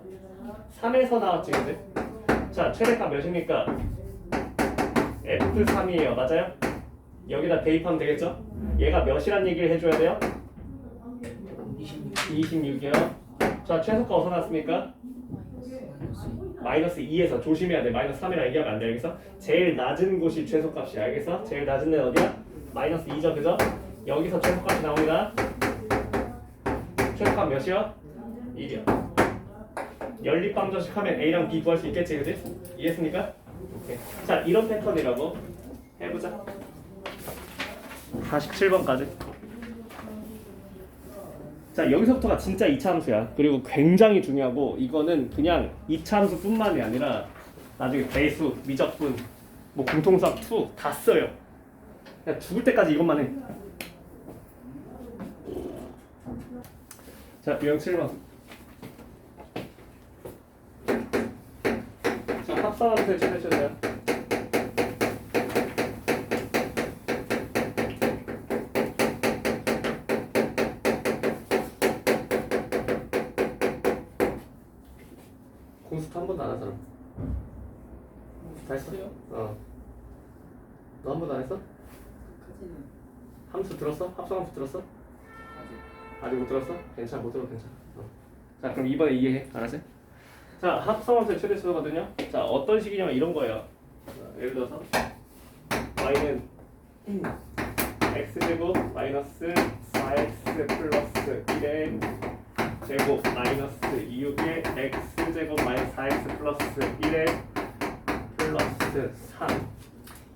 3에서 나왔지, 근데? 자, 최대값 몇입니까? F3이에요. 맞아요? 여기다 대입하면 되겠죠? 얘가 몇이란 얘기를 해줘야 돼요? 26이요. 자, 최소값 어디서 났습니까? 마이너스 2에서 조심해야 돼. 마이너스 3이라 얘기하면 안 돼. 알겠어? 제일 낮은 곳이 최소값이야. 알겠어? 제일 낮은 데는 어디야? 마이너스 2죠. 그죠? 여기서 최소값이 나옵니다. 최소값 몇이요? 1이요. 연립방정식 하면 A랑 B 구할 수 있겠지. 그지? 이해했습니까? 오케이. 자, 이런 패턴이라고 해보자. 47번까지. 자, 여기서부터가 진짜 2차 함수야. 그리고 굉장히 중요하고 이거는 그냥 2차 함수뿐만이 아니라 나중에 배수, 미적분, 뭐 공통수학 2 다 써요. 그냥 죽을 때까지 이것만 해. 자, 유형 7번. 자, 합성함수의 최대치수요. 공식 한 번도 안 한 사람. 다 했어? 어. 너 한 번도 안 했어? 함수 들었어? 합성함수 들었어? 아직 못 들었어? 괜찮아, 못 들어도 괜찮아. 자, 그럼 이번에 이해해. 알았지? 자, 합성함수의 최대치수거든요. 자, 어떤 식이냐면 이런 거예요. 예를 들어서 y는 x제곱 마이너스 4x 플러스 1의 제곱 마이너스 6의 x제곱 마이너스 4x 플러스 1의 플러스 3.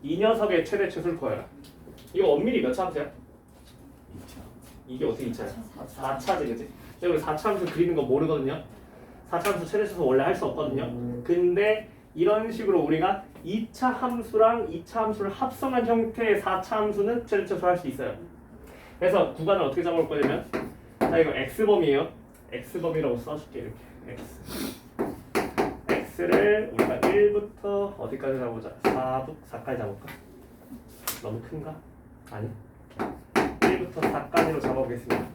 이 녀석의 최대 추수를 구해라. 이거 엄밀히 몇 차 함수야? 2차. 이게 어떻게 2차야? 4차지, 그치? 우리 4차 함수 그리는 거 모르거든요. 4차 함수 최대 추수 원래 할 수 없거든요. 근데 이런 식으로 우리가 2차 함수랑 2차 함수를 합성한 형태의 4차 함수는 최대 추수를 할 수 있어요. 그래서 구간을 어떻게 잡아올 거냐면, 자, 이거 x범위에요. x범위라고 써줄게. 이렇게 x. x를 우리가 1부터 어디까지 잡아보자. 4까지 잡을까? 너무 큰가? 아니. 1부터 4까지로 잡아보겠습니다.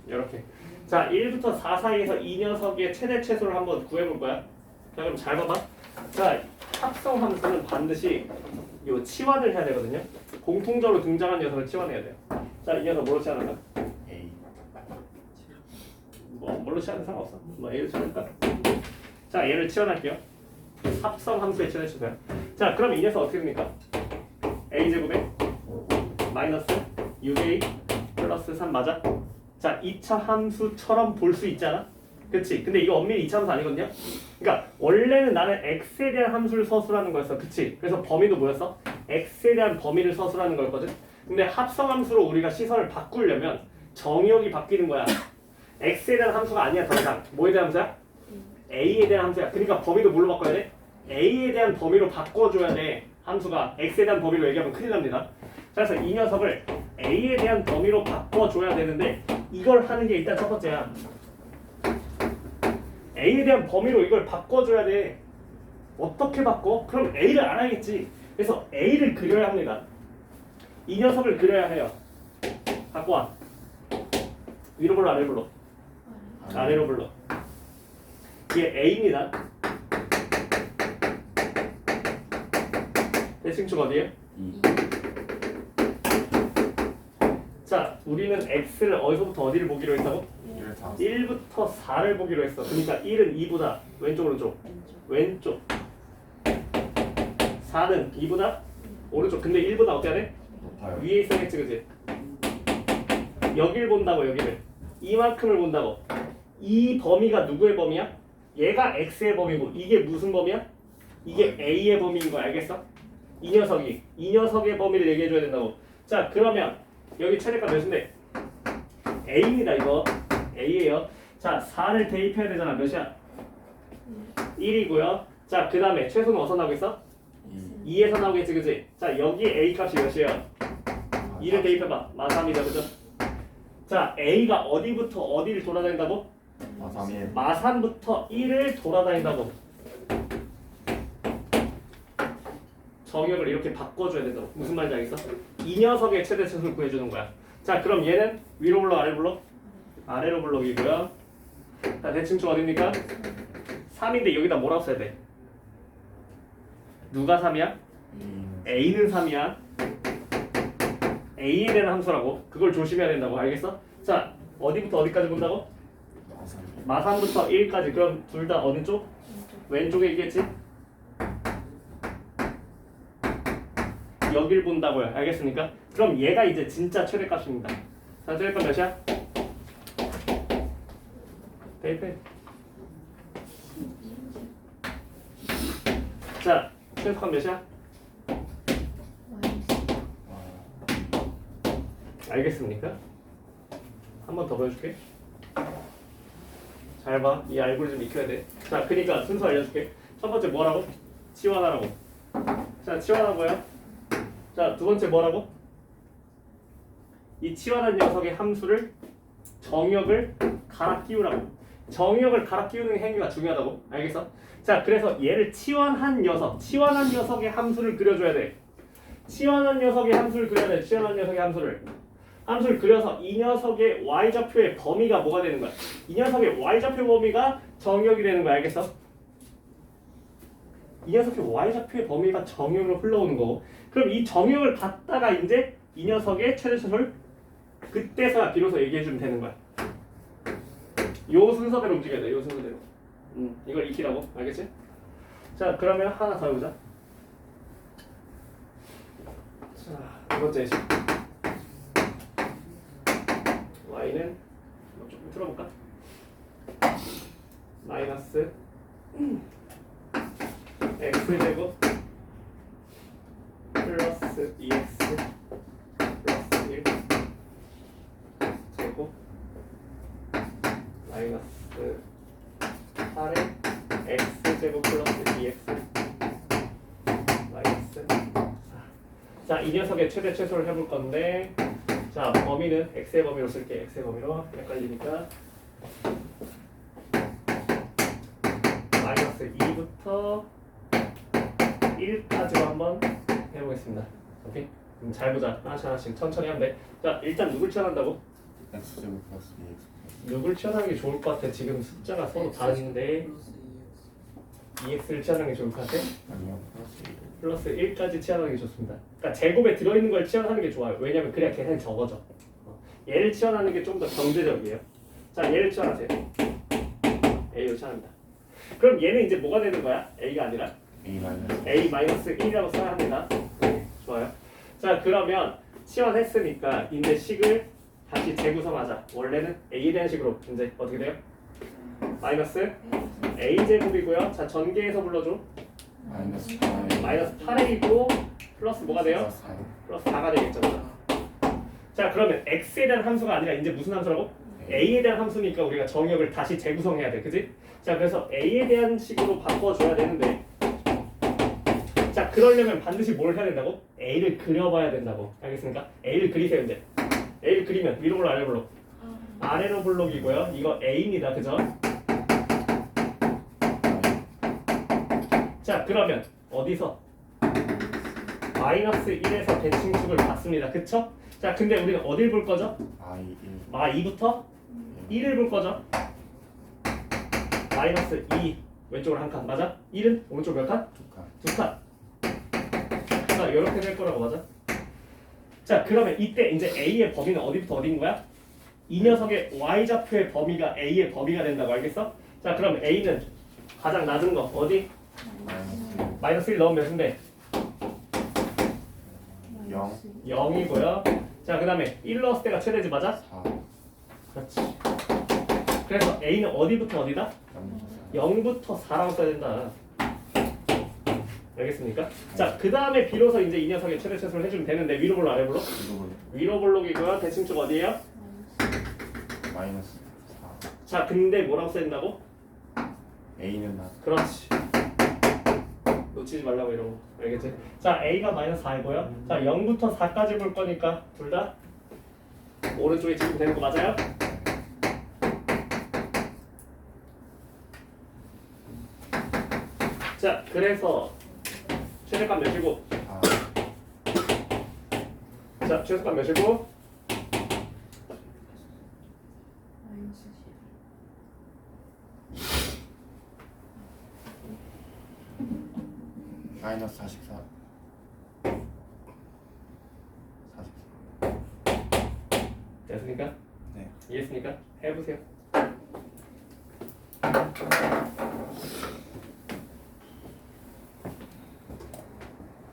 이렇게. 자, 1부터 4 사이에서 이 녀석의 최대 최소를 한번 구해볼 거야. 자, 그럼 잘 봐봐. 자, 합성 함수는 반드시 요 치환을 해야 되거든요. 공통적으로 등장한 녀석을 치환해야 돼요. 자, 이 녀석 뭐로 치환할까? A. 뭐 뭘로 치환은 상관없어. 뭐 A로 치환할까? 자, 얘를 치환할게요. 합성 함수의 최대 최소야. 자, 그럼 이 녀석 어떻게 됩니까? A 제곱에 마이너스 6A 플러스 3 맞아? 자, 2차 함수처럼 볼 수 있잖아? 그치? 근데 이거 엄밀히 2차 함수 아니거든요? 그러니까 원래는 나는 x에 대한 함수를 서술하는 거였어. 그치? 그래서 범위도 뭐였어? x에 대한 범위를 서술하는 거였거든? 근데 합성함수로 우리가 시선을 바꾸려면 정의역이 바뀌는 거야. x에 대한 함수가 아니야, 더 이상. 뭐에 대한 함수야? a에 대한 함수야. 그러니까 범위도 뭘로 바꿔야 돼? a에 대한 범위로 바꿔줘야 돼. 함수가 x에 대한 범위로 얘기하면 큰일 납니다. 그래서 이 녀석을 a에 대한 범위로 바꿔줘야 되는데 이걸 하는 게 일단 첫 번째야. a에 대한 범위로 이걸 바꿔줘야 돼. 어떻게 바꿔? 그럼 a를 알아야겠지. 그래서 a를 그려야 합니다. 이 녀석을 그려야 해요. 갖고 와. 위로 불러, 아래로 불러? 아래로 불러. 이게 a입니다. 대칭축 어디에요? 2. 자, 우리는 x를 어디서부터 어디를 보기로 했다고? 1, 4. 1부터 4를 보기로 했어. 그러니까 1은 2보다 왼쪽 오른쪽? 왼쪽. 4는 2보다 오른쪽. 근데 1보다 어떻게 해야 돼? 높아요. 위에 있어야겠지, 그치? 여길 본다고, 여기를. 이만큼을 본다고. 이 범위가 누구의 범위야? 얘가 x의 범위고 이게 무슨 범위야? 이게 a의 범위인 거 알겠어? 이 녀석의 범위를 얘기해줘야 된다고. 자, 그러면 여기 최대값 몇인데? a입니다. 이거 a예요. 자, 4를 대입해야 되잖아. 몇이야? 1이고요. 자, 그 다음에 최소는 어디서 나오겠어? 2에서 나오겠지, 그치? 자, 여기 a 값이 몇이에요? 2를 대입해봐. 마3이죠, 그죠? 자, a가 어디부터 어디를 돌아다닌다고? 마3일. 마3부터 1을 돌아다닌다고. 정역을 이렇게 바꿔줘야 된다고. 무슨 말인지 알겠어? 이 녀석의 최대 최소를 구해주는 거야. 자, 그럼 얘는 위로 불러, 아래로 불러? 아래로 불러기고요. 자, 대칭축 어딥니까? 3인데 여기다 뭐라고 써야 돼? 누가 3이야? a는 3이야. a에 대한 함수라고. 그걸 조심해야 된다고. 알겠어? 자, 어디부터 어디까지 본다고? 마산부터 1까지. 그럼 둘 다 어느 쪽? 왼쪽에 있겠지? 여길 본다고요. 알겠습니까? 그럼 얘가 이제 진짜 최대값입니다. 자, 최대값 몇이야? 대입해. 자, 최대값 몇이야? 알겠습니까? 한 번 더 보여줄게. 잘 봐. 이 알고리즘 익혀야 돼. 자, 그러니까 순서 알려줄게. 첫 번째 뭐라고? 치환하라고. 자, 치환한 거야. 자, 두 번째 뭐라고? 이 치환한 녀석의 함수를 정역을 갈아 끼우라고. 정역을 갈아 끼우는 행위가 중요하다고. 알겠어? 자, 그래서 얘를 치환한 녀석의 함수를 그려줘야 돼. 치환한 녀석의 함수를 그려야 돼. 치환한 녀석의 함수를 그려서 이 녀석의 y좌표의 범위가 뭐가 되는 거야? 이 녀석의 y좌표 범위가 정역이 되는 거야. 알겠어? 이 녀석의 y좌표의 범위가 정역으로 흘러오는 거고, 그럼 이 정역을 갖다가 이제 이 녀석의 최대차를 그때서야 비로소 얘기해주면 되는 거야. 요 순서대로 움직여야 돼. 요 순서대로. 이걸 익히라고. 알겠지? 자, 그러면 하나 더 해보자. 자, 두 번째 식. y는 조금 틀어볼까? 마이너스 x제곱 플러스 2x 플러스 1 제곱 마이너스 8에 x제곱 플러스 2x 마이너스 4. 자, 이 녀석의 최대 최소를 해볼 건데, 자, 범위는 x의 범위로 쓸게. x의 범위로. 헷갈리니까 마이너스 2부터 1까지로 한번 해보겠습니다. 오케이? 잘 보자. 하나씩 천천히 하면 돼. 자, 일단 누굴 치환한다고? x제곱 플러스 2x 누굴 치환하는 게 좋을 것 같아? 지금 숫자가 서로 다른데 2x를 치환하는 게 좋을 것 같아? 아니요 플러스 1까지 치환하는 게 좋습니다. 그러니까 제곱에 들어있는 걸 치환하는 게 좋아요. 왜냐면 그래야 계산이 적어져. 얘를 치환하는 게 좀 더 경제적이에요. 자, 얘를 치환하세요. a로 치환합니다. 그럼 얘는 이제 뭐가 되는 거야? a가 아니라 a a 1이라고 써야 합니다. 좋아요. 자, 그러면 치환했으니까 이제 식을 다시 재구성하자. 원래는 a에 대한 식으로 이제 어떻게 돼요? 마이너스 a 제곱이고요. 자, 전개해서 불러줘. 마이너스 8 마이너스 8a이고 플러스 뭐가 돼요? 플러스 4가 되겠죠. 자, 그러면 x에 대한 함수가 아니라 이제 무슨 함수라고? a에 대한 함수니까 우리가 정역을 다시 재구성해야 돼. 그지? 자, 그래서 a에 대한 식으로 바꿔줘야 되는데, 자, 그러려면 반드시 뭘 해야 된다고? a를 그려봐야 된다고. 알겠습니까? a를 그리세요. 이제 a를 그리면 위로 블록 아래로 블록, 아래로 블록이고요. 이거 a입니다. 그죠? 자, 그러면 어디서? 마이너스 1에서 대칭축을 봤습니다. 그쵸? 자, 근데 우리는 어딜 볼 거죠? i 1 2부터 1을 볼 거죠? 마이너스 2 왼쪽으로 한 칸. 맞아? 1은 오른쪽 몇 칸? 2칸 2칸. 자, 이렇게 될 거라고. 맞아? 자, 그러면 이때 이제 a의 범위는 어디부터 어디인 거야? 이 녀석의 y좌표의 범위가 a의 범위가 된다고. 알겠어? 자, 그럼 a는 가장 낮은 거 어디? 마이너스 1 넣으면 몇인데? 0 0이고요. 자, 그 다음에 1 넣었을 때가 최대지. 맞아? 4 그렇지. 그래서 a는 어디부터 어디다? 0부터 4라고 써야 된다. 알겠습니까? 자, 그 다음에 비로소 이제 이 녀석의 최대 최소를 해주면 되는데, 위로 블록 아래 블록? 위로 블록이고요. 대칭축 어디에요? 마이너스 4 자, 근데 뭐라고 써야 된다고? a는 낮 그렇지. 놓치지 말라고 이런 거. 알겠지? 자, a가 마이너스 4이고요. 자, 0부터 4까지 볼 거니까 둘 다 오른쪽에 지금 되는 거 맞아요? 자, 그래서 최대값 몇이고? 자, 최소값 몇이고? 마이너스 마이너스 44. 44. 됐습니까? 네. 이해했습니까? 해보세요.